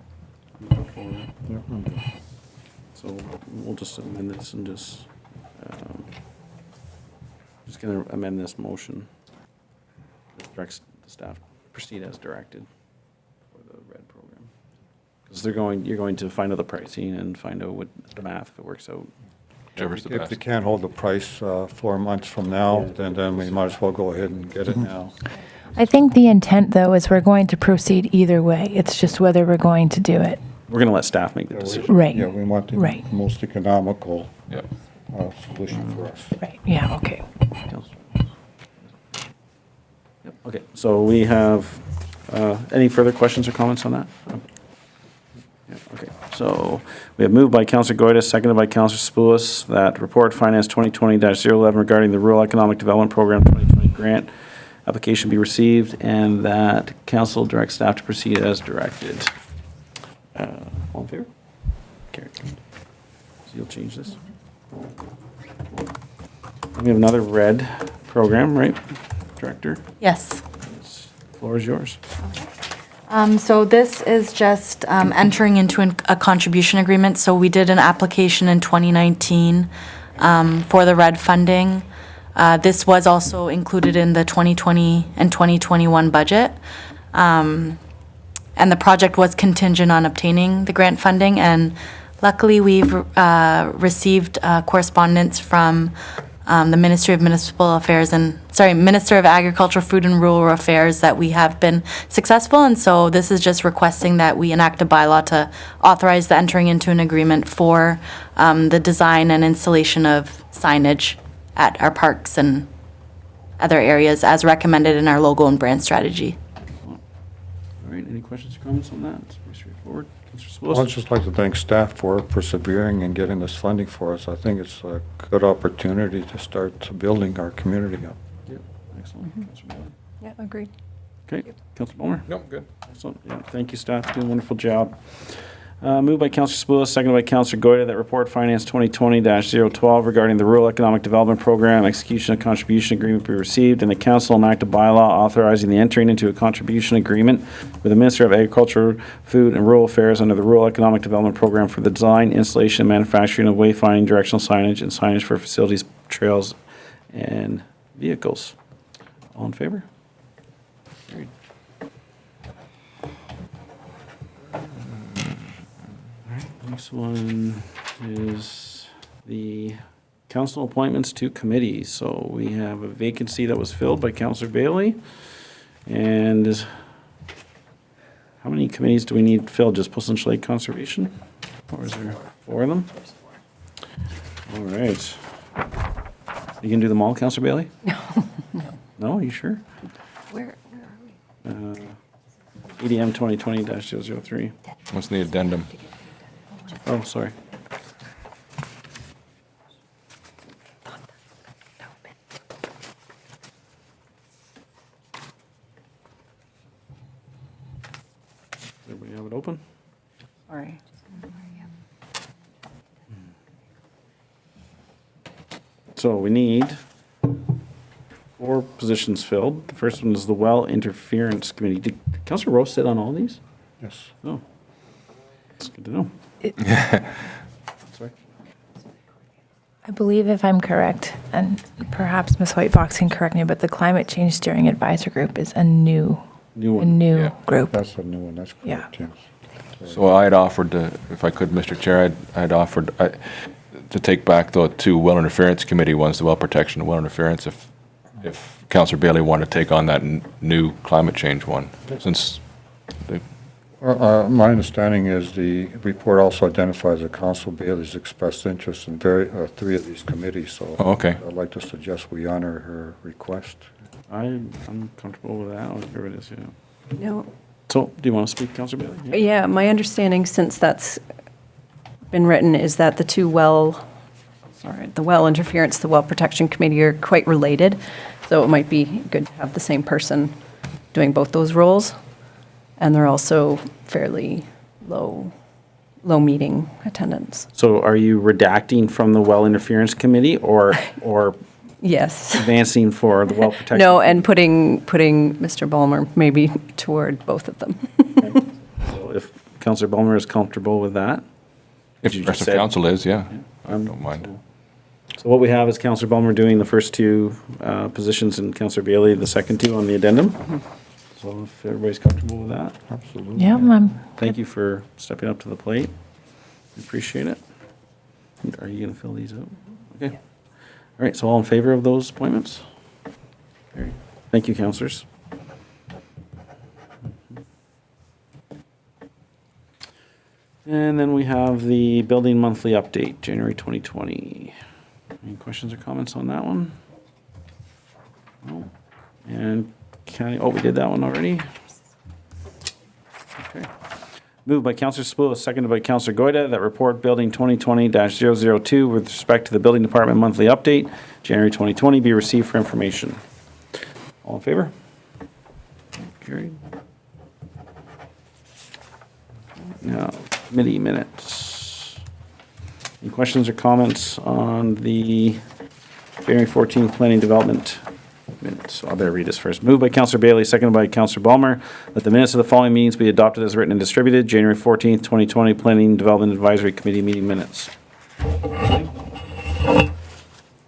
So we'll just amend this and just going to amend this motion. Directs the staff proceed as directed for the RED program. Because you're going to find out the pricing and find out what the math, if it works out. Whichever's the If best. they can't hold the price 4 months from now, then we might as well go ahead and get it now. I think the intent, though, is we're going to proceed either way. It's just whether we're going to do it. We're going to let staff make the decision. Right. Yeah, we want the Right. most economical Yeah. solution for us. Right, yeah, okay. Yep, okay, so we have, any further questions or comments on that? Yeah, okay, so we have moved by Councillor Goyda, seconded by Councillor Spoulis, that report finance 2020-011 regarding the Rural Economic Development Program 2020 grant application be received, and that council directs staff to proceed as directed. All in favor? Carried. So you'll change this. We have another RED program, right, Director? Yes. Floor is yours. So this is just entering into a contribution agreement. So we did an application in 2019 for the RED funding. This was also included in the 2020 and 2021 budget. And the project was contingent on obtaining the grant funding, and luckily, we've received correspondence from the Ministry of Municipal Affairs Minister of Agriculture, Food and Rural Affairs that we have been successful, and so this is just requesting that we enact a bylaw to authorize the entering into an agreement for the design and installation of signage at our parks and other areas as recommended in our logo and brand strategy. All right, any questions or comments on that? It's pretty straightforward. Councillor Well, I'd Spillis? just like to thank staff for persevering and getting this funding for us. I think it's a good opportunity to start building our community up. Yep, excellent. Councillor Bailey? Yeah, agreed. Okay, Councillor Palmer? No, good. Excellent, yeah, thank you, staff, doing a wonderful job. Moved by Councillor Spillis, seconded by Councillor Goyda, that report finance 2020-012 regarding the Rural Economic Development Program execution of contribution agreement be received, and the council enact a bylaw authorizing the entering into a contribution agreement with the Minister of Agriculture, Food and Rural Affairs under the Rural Economic Development Program for the design, installation, and manufacturing of wayfinding directional signage and signage for facilities, trails, and vehicles. All in favor? Carried. Next one is the council appointments to committees. So we have a vacancy that was filled by Councillor Bailey. And how many committees do we need filled? Just Puslinch Lake Conservation? Or is there 4 of them? All right. You can do them all, Councillor Bailey? No. No, you sure? Where are we? EDM 2020-003. What's the addendum? Oh, sorry. Everybody have it open? Sorry. So we need 4 positions filled. The first one is the Well Interference Committee. Did Councillor Rose sit on all these? Yes. Oh, that's good to know. Sorry. I believe if I'm correct, and perhaps Ms. Whitebox can correct me, but the Climate Change Steering Advisor Group is a new New a one. new Yeah. group. That's a new one, that's Yeah. correct, yes. So I had offered to, if I could, Mr. Chair, I'd offered to take back the 2 well interference committee ones, the well protection and well interference, if Councillor Bailey wanted to take on that new climate change one, since they, My understanding is the report also identifies that Council Bailey's expressed interest in 3 of these committees, so Oh, okay. I'd like to suggest we honor her request. I'm comfortable with that. Whatever it is, yeah. No. So, do you want to speak, Councillor Bailey? Yeah, my understanding, since that's been written, is that the well interference, the well protection committee are quite related. So it might be good to have the same person doing both those roles. And they're also fairly low meeting attendance. So are you redacting from the Well Interference Committee or Yes. advancing for the Well Protection? No, and putting Mr. Ballmer maybe toward both of them. So if Councillor Bulmer is comfortable with that? if You the rest just of said- council is, yeah, I I'm- don't mind. So what we have is Councillor Bulmer doing the first 2 positions and Councillor Bailey the second 2 on the addendum. So if everybody's comfortable with that, Absolutely. Yeah, thank you for stepping up to the plate. Appreciate it. Are you going to fill these out? Okay. All right, so all in favor of those appointments? Carried. Thank you, councillors. And then we have the building monthly update, January 2020. Any questions or comments on that one? No. And county, oh, we did that one already? Okay. Moved by Councillor Spillis, seconded by Councillor Goyda, that report building 2020-002 with respect to the building department monthly update, January 2020, be received for information. All in favor? Carried. Now, committee minutes. Any questions or comments on the January 14th planning development minutes? I better read this first. Moved by Councillor Bailey, seconded by Councillor Balmer, that the minutes of the following meetings be adopted as written and distributed. January 14th, 2020 Planning Development Advisory Committee meeting minutes. You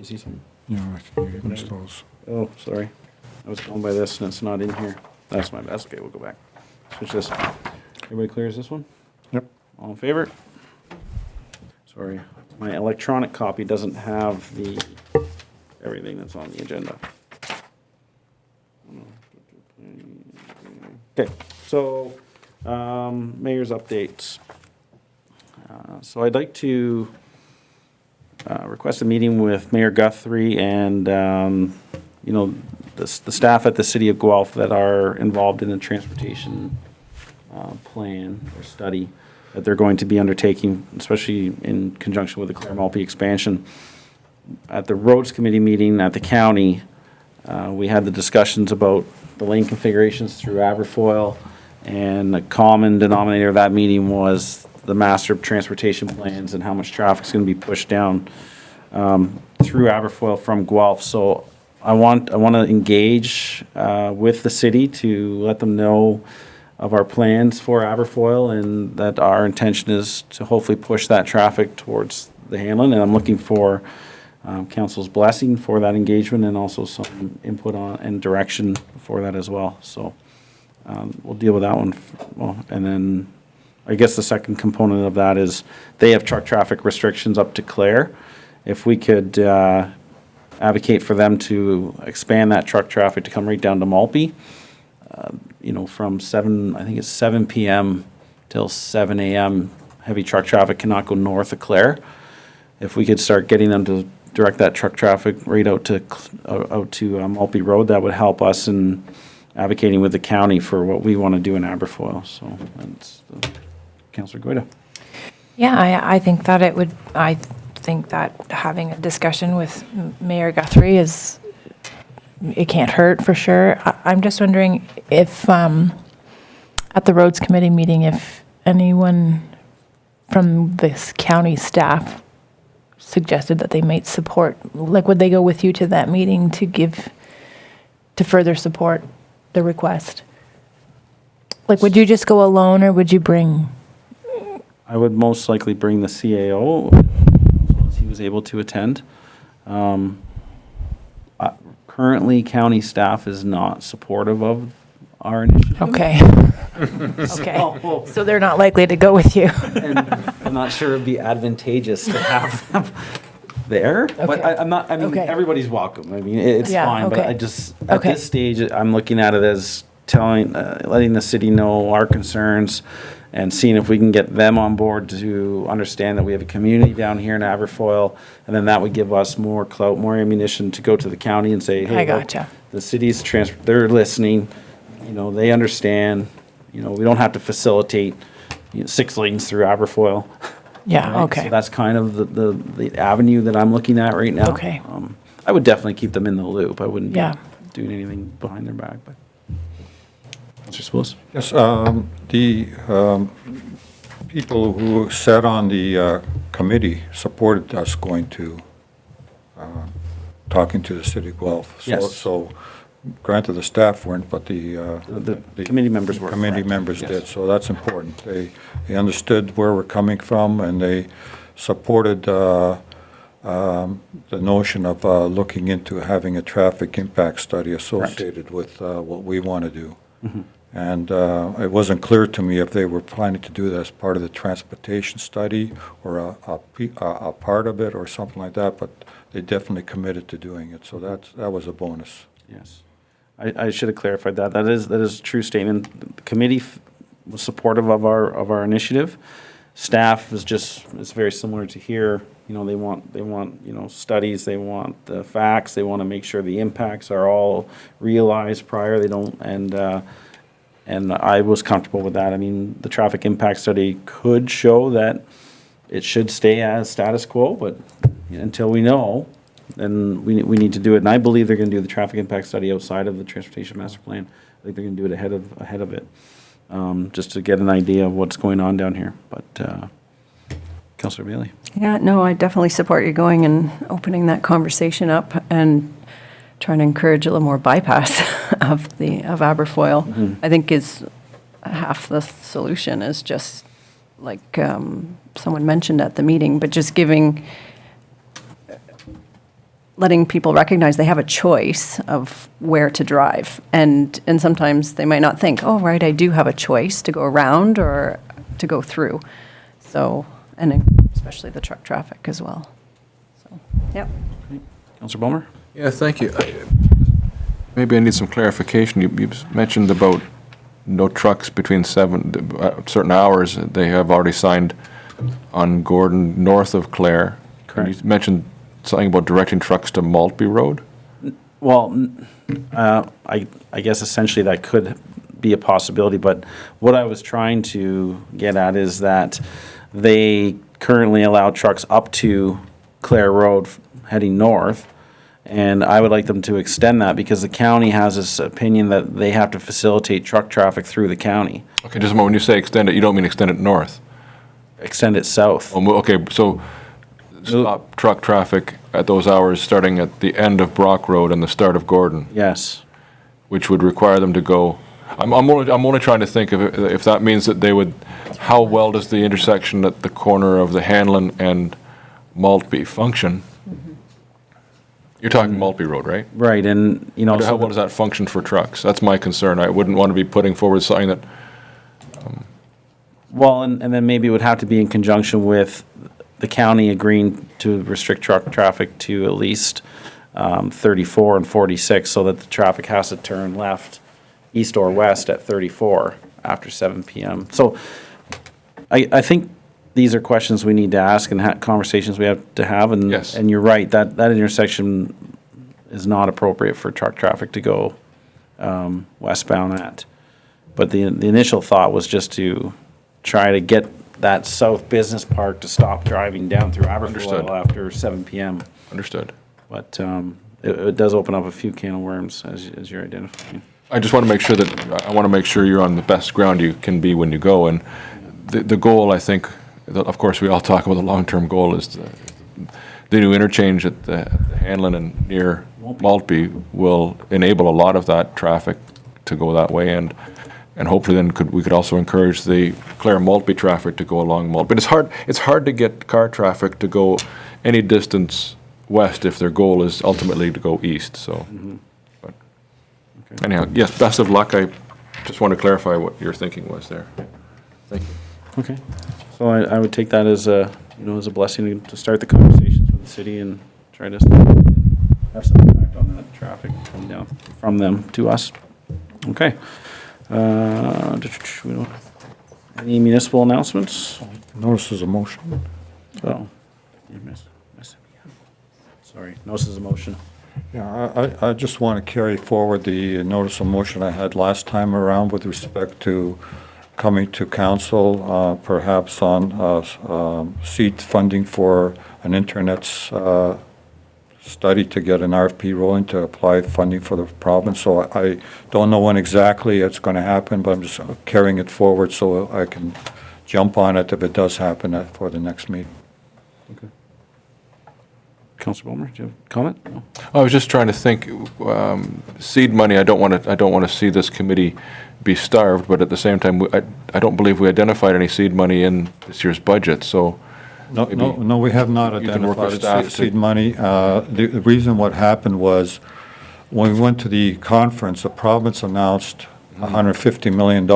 see something? Yeah, you missed those. Oh, sorry. I was going by this and it's not in here. That's my best. Okay, we'll go back. Switch this. Everybody clears this one? Yep. All in favor? Sorry, my electronic copy doesn't have everything that's on the agenda. Okay, so, mayor's updates. So I'd like to request a meeting with Mayor Guthrie and, the staff at the city of Guelph that are involved in the transportation plan or study that they're going to be undertaking, especially in conjunction with the Clare Maltby expansion. At the roads committee meeting at the county, we had the discussions about the lane configurations through Aberfoyle, and the common denominator of that meeting was the master transportation plans and how much traffic's going to be pushed down through Aberfoyle from Guelph. So I want to engage with the city to let them know of our plans for Aberfoyle and that our intention is to hopefully push that traffic towards the Hanlon. And I'm looking for council's blessing for that engagement and also some input on and direction for that as well. So we'll deal with that one. And then I guess the second component of that is they have truck traffic restrictions up to Clare. If we could advocate for them to expand that truck traffic to come right down to Maltby, from 7 p.m. till 7 a.m., heavy truck traffic cannot go north of Clare. If we could start getting them to direct that truck traffic right out to Maltby Road, that would help us in advocating with the county for what we want to do in Aberfoyle. So that's Councillor Goyda. Yeah, I think that I think that having a discussion with Mayor Guthrie it can't hurt for sure. I'm just wondering if, at the roads committee meeting, if anyone from this county staff suggested that they might support, like, would they go with you to that meeting to further support the request? Like, would you just go alone or would you bring? I would most likely bring the CAO, as he was able to attend. Currently, county staff is not supportive of our initiative. Okay. Okay. So they're not likely to go with you. And I'm not sure it'd be advantageous to have them there, but Okay. Okay. everybody's welcome. I mean, it's Yeah, fine, but okay. I just, at Okay. this stage, I'm looking at it as letting the city know our concerns and seeing if we can get them on board to understand that we have a community down here in Aberfoyle, and then that would give us more clout, more ammunition to go to the county and say, hey, I look, gotcha. the city's they're listening, they understand, we don't have to facilitate 6 lanes through Aberfoyle. Yeah, Right? okay. So that's kind of the avenue that I'm looking at right now. Okay. I would definitely keep them in the loop. I wouldn't be Yeah. doing anything behind their back, but. Mr. Spillis? Yes, the people who sat on the committee supported us going to, talking to the city of Guelph. Yes. So granted, the staff weren't, but the Committee members were. committee correct. members Yes. did, so that's important. They understood where we're coming from, and they supported the notion of looking into having a traffic impact study associated with what we want to do. Mm-hmm. And it wasn't clear to me if they were planning to do that as part of the transportation study or a part of it or something like that, but they definitely committed to doing it, so that was a bonus. Yes. I should have clarified that. That is a true statement. The committee was supportive of our initiative. Staff it's very similar to here. They want studies, they want the facts, they want to make sure the impacts are all realized prior. They don't, and I was comfortable with that. I mean, the traffic impact study could show that it should stay as status quo, but until we know, then we need to do it. And I believe they're going to do the traffic impact study outside of the transportation master plan. I think they're going to do it ahead of it, just to get an idea of what's going on down here. But Councillor Bailey. Yeah, no, I definitely support you going and opening that conversation up and trying to encourage a little more bypass of Aberfoyle. I think is half the solution is just like someone mentioned at the meeting, but just giving letting people recognize they have a choice of where to drive. And sometimes they might not think, oh, right, I do have a choice to go around or to go through. So, and especially the truck traffic as well. So, yep. Councillor Bulmer? Yeah, thank you. Maybe I need some clarification. You mentioned about no trucks between certain hours. They have already signed on Gordon north of Clare. Correct. And you mentioned something about directing trucks to Maltby Road? Well, I guess essentially that could be a possibility, but what I was trying to get at is that they currently allow trucks up to Clare Road heading north, and I would like them to extend that because the county has this opinion that they have to facilitate truck traffic through the county. Okay, just a moment. When you say extend it, you don't mean extend it north? Extend it south. Oh, okay, so stop truck traffic at those hours starting at the end of Brock Road and the start of Gordon, Yes. which would require them to go. I'm only trying to think of if that means that they would. How well does the intersection at the corner of the Hanlon and Maltby function? You're talking Maltby Road, right? Right, and, you know. How well does that function for trucks? That's my concern. I wouldn't want to be putting forward something that. Well, and then maybe it would have to be in conjunction with the county agreeing to restrict truck traffic to at least 34 and 46, so that the traffic has to turn left, east or west at 34 after 7 p.m. So I think these are questions we need to ask and conversations we have to have. And, Yes. and you're right, that intersection is not appropriate for truck traffic to go westbound at. But the initial thought was just to try to get that South Business Park to stop driving down through Understood. Aberfoyle after 7 p.m. Understood. But it does open up a few can of worms, as you're identifying. I just want to make sure that, I want to make sure you're on the best ground you can be when you go. And the goal, I think, of course, we all talk about the long-term goal is the new interchange at the Hanlon and near Maltby will enable a lot of that traffic to go that way. And hopefully then we could also encourage the Clare Maltby traffic to go along Maltby. But it's hard to get car traffic to go any distance west if their goal is ultimately to go east, so. But anyhow, yes, best of luck. I just want to clarify what your thinking was there. Thank you. Okay. So I would take that as a blessing to start the conversations with the city and try to have some impact on that traffic coming down from them to us. Okay. We don't any municipal announcements? Notice there's a motion. Oh, you missed it again. Sorry, notice is a motion. Yeah, I just want to carry forward the notice of motion I had last time around with respect to coming to council, perhaps on seed funding for an internet study to get an RFP rolling to apply funding for the province. So I don't know when exactly it's going to happen, but I'm just carrying it forward so I can jump on it if it does happen for the next meeting. Okay. Councilor Bulmer, do you have a comment? No? I was just trying to think, seed money, I don't want to see this committee be starved, but at the same time, I don't believe we identified any seed money in this year's budget, so. No, we have not you can work with identified staff seed money. The reason what happened was, when we went to the conference, the province announced $150 million,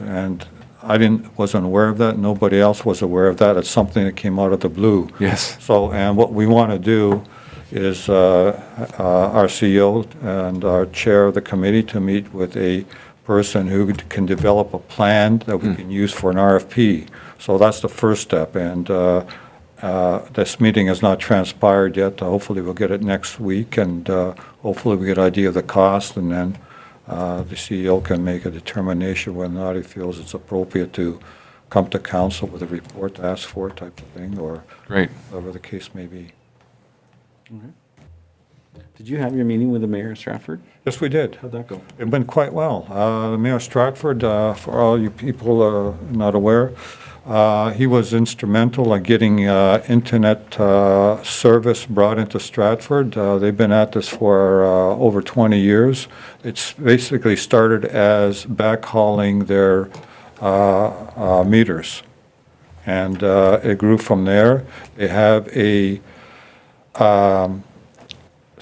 and I wasn't aware of that. Nobody else was aware of that. It's something that came out of the blue. Yes. So, and what we want to do is our CEO and our chair of the committee to meet with a person who can develop a plan that we can use for an RFP. So that's the first step, and this meeting has not transpired yet. Hopefully we'll get it next week, and hopefully we get an idea of the cost, and then the CEO can make a determination whether or not he feels it's appropriate to come to council with a report to ask for type of thing, or Great. whatever the case may be. Okay. Did you have your meeting with the mayor of Stratford? Yes, we did. How'd that go? It went quite well. The Mayor of Stratford, for all you people not aware, he was instrumental in getting internet service brought into Stratford. They've been at this for over 20 years. It's basically started as backhauling their meters, and it grew from there. They have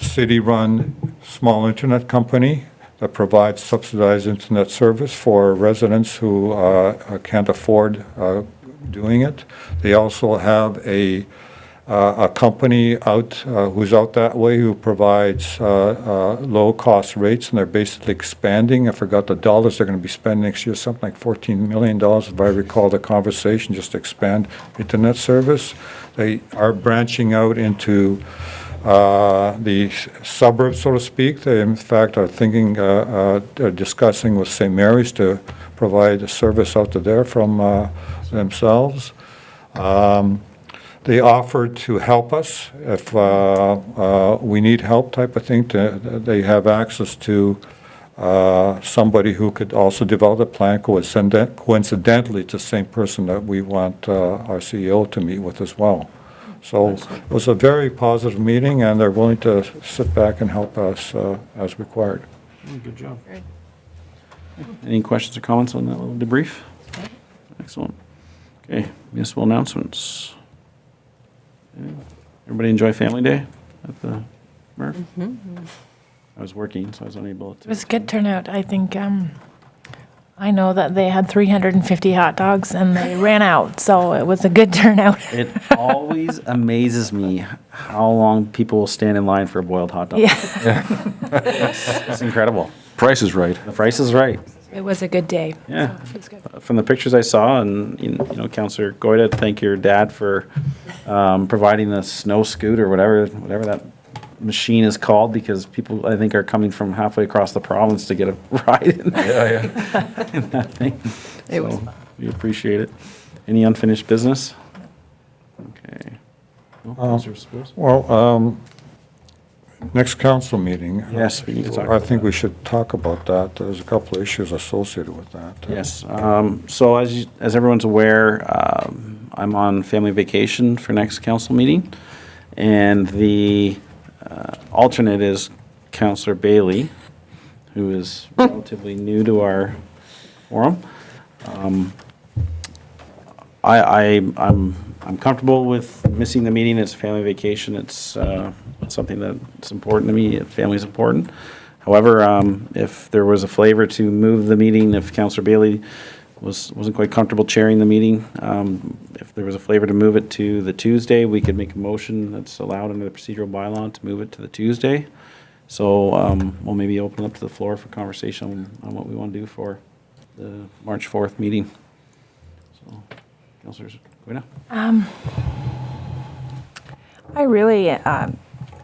city-run small internet company that provides subsidized internet service for residents who can't afford doing it. They also have a company out who's out that way who provides low-cost rates, and they're basically expanding. I forgot the dollars they're going to be spending next year, something like $14 million, if I recall the conversation, just to expand internet service. They are branching out into the suburbs, so to speak. They, in fact, are thinking, discussing with St. Mary's to provide a service out to there from themselves. They offered to help us if we need help type of thing. They have access to somebody who could also develop a plan. Coincidentally, it's the same person that we want our CEO to meet with as well. So it was a very positive meeting, and they're willing to sit back and help us as required. Good job. Any questions or comments on that little debrief? Excellent. Okay, municipal announcements. Everybody enjoy Family Day at the Murph? I was working, so I was unable to. It was a good turnout. I think I know that they had 350 hot dogs and they ran out, so it was a good turnout. It always amazes me how long people will stand in line for a boiled hot dog. Yeah. It's incredible. Price is right. The price is right. It was a good day. Yeah. So it was good. From the pictures I saw, and Councillor Goyda, thank your dad for providing the snow scoot or whatever that machine is called, because people, I think, are coming from halfway across the province to get a ride in that thing. It was So, we appreciate it. Any unfinished business? Okay. No, Councillor Spruce? Well, next council meeting. Yes, we need to talk I about think that. we should talk about that. There's a couple of issues associated with that. Yes. So as everyone's aware, I'm on family vacation for next council meeting, and the alternate is Councillor Bailey, who is relatively new to our forum. I'm comfortable with missing the meeting. It's a family vacation. It's something that's important to me. Family's important. However, if there was a flavor to move the meeting, if Councillor Bailey wasn't quite comfortable chairing the meeting, if there was a flavor to move it to the Tuesday, we could make a motion that's allowed under the procedural bylaw to move it to the Tuesday. So we'll maybe open up to the floor for conversation on what we want to do for the March 4th meeting. So, Councillors, Goyda? I really,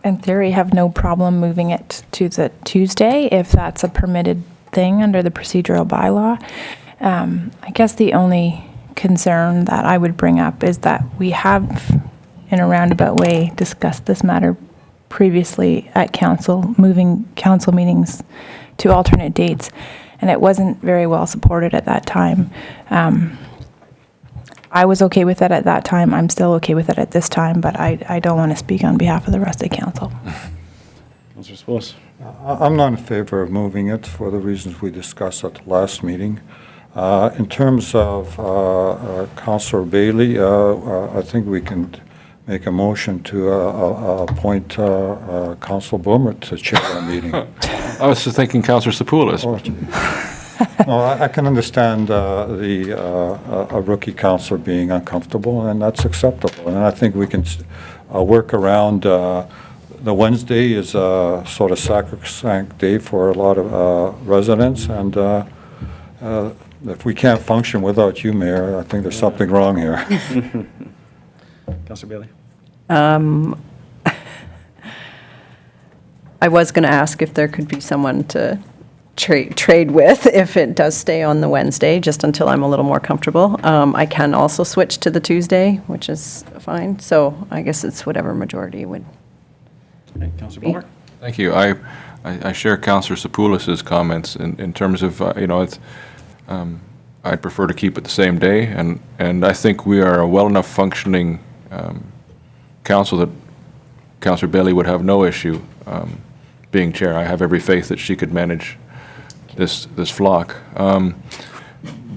in theory, have no problem moving it to the Tuesday if that's a permitted thing under the procedural bylaw. I guess the only concern that I would bring up is that we have, in a roundabout way, discussed this matter previously at council, moving council meetings to alternate dates, and it wasn't very well supported at that time. I was okay with it at that time. I'm still okay with it at this time, but I don't want to speak on behalf of the rest of the council. Councillor Spillis? I'm not in favor of moving it for the reasons we discussed at the last meeting. In terms of Councillor Bailey, I think we can make a motion to appoint Councillor Boomer to chair our meeting. I was just thinking Councillor Sapoulis. No, I can understand a rookie councillor being uncomfortable, and that's acceptable. And I think we can work around. The Wednesday is a sort of sacrosanct day for a lot of residents, and if we can't function without you, Mayor, I think there's something wrong here. Councillor Bailey? I was going to ask if there could be someone to trade with if it does stay on the Wednesday, just until I'm a little more comfortable. I can also switch to the Tuesday, which is fine. So I guess it's whatever majority would. Okay, Councillor Boomer? Thank you. I share Councillor Sapoulis's comments in terms of, it's, I'd prefer to keep it the same day, and I think we are a well enough functioning council that Councillor Bailey would have no issue being chair. I have every faith that she could manage this flock.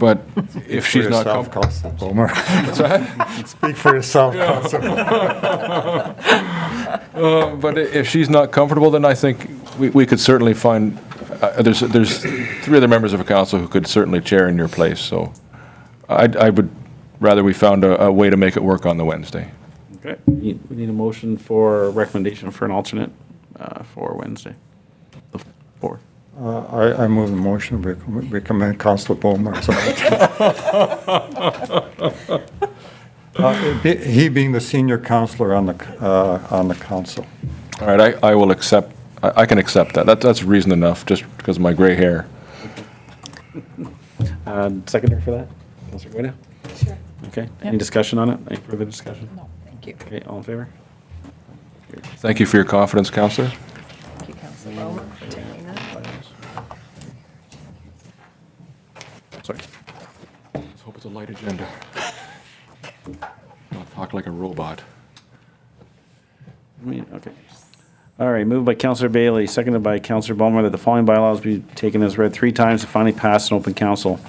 but if she's not Yourself, comfortable. Councilor Bomer. Speak for yourself, Councilor. But if she's not comfortable, then I think we could certainly find, there's 3 other members of the council who could certainly chair in your place, so I would rather we found a way to make it work on the Wednesday. Okay, we need a motion for a recommendation for an alternate for Wednesday, the 4th. I move the motion, recommend Councilor Bomer. He being the senior councilor on the council. All right, I will accept, I can accept that. That's reason enough, just because of my gray hair. Seconder for that? Councilor Guida? Sure. Okay, any discussion on it? Any further discussion? No, thank you. Okay, all in favor? Thank you for your confidence, Councillor. Thank you, Councilor Bowman, for taking that. Sorry. Let's hope it's a light agenda. Not talk like a robot. Okay. All right, moved by Councillor Bailey, seconded by Councillor Ballmer, that the following bylaws be taken as read 3 times and finally passed in open council.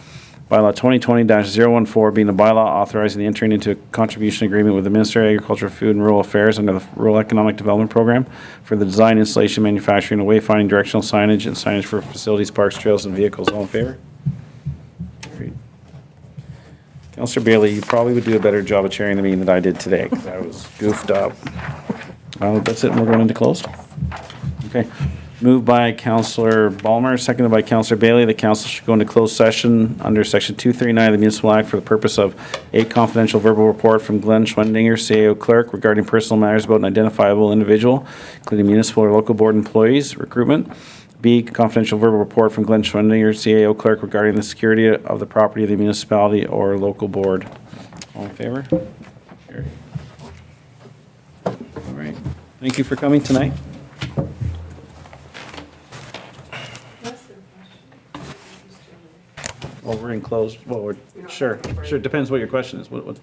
Bylaw 2020-014 being a bylaw authorizing the entering into a contribution agreement with the Ministry of Agriculture, Food and Rural Affairs under the Rural Economic Development Program for the design, installation, manufacturing, and wayfinding directional signage and signage for facilities, parks, trails, and vehicles. All in favor? Carried. Councillor Bailey, you probably would do a better job of chairing the meeting than I did today, because I was goofed up. That's it, and we're going into closed? Okay. Moved by Councillor Ballmer, seconded by Councillor Bailey. The council should go into closed session under Section 239 of the Municipal Act for the purpose of A, confidential verbal report from Glenn Schwendinger, CAO clerk, regarding personal matters about an identifiable individual, including municipal or local board employees, recruitment. B, confidential verbal report from Glenn Schwendinger, CAO clerk, regarding the security of the property of the municipality or local board. All in favor? Carried. All right. Thank you for coming tonight. Well, we're in closed, well, sure, depends what your question is. What,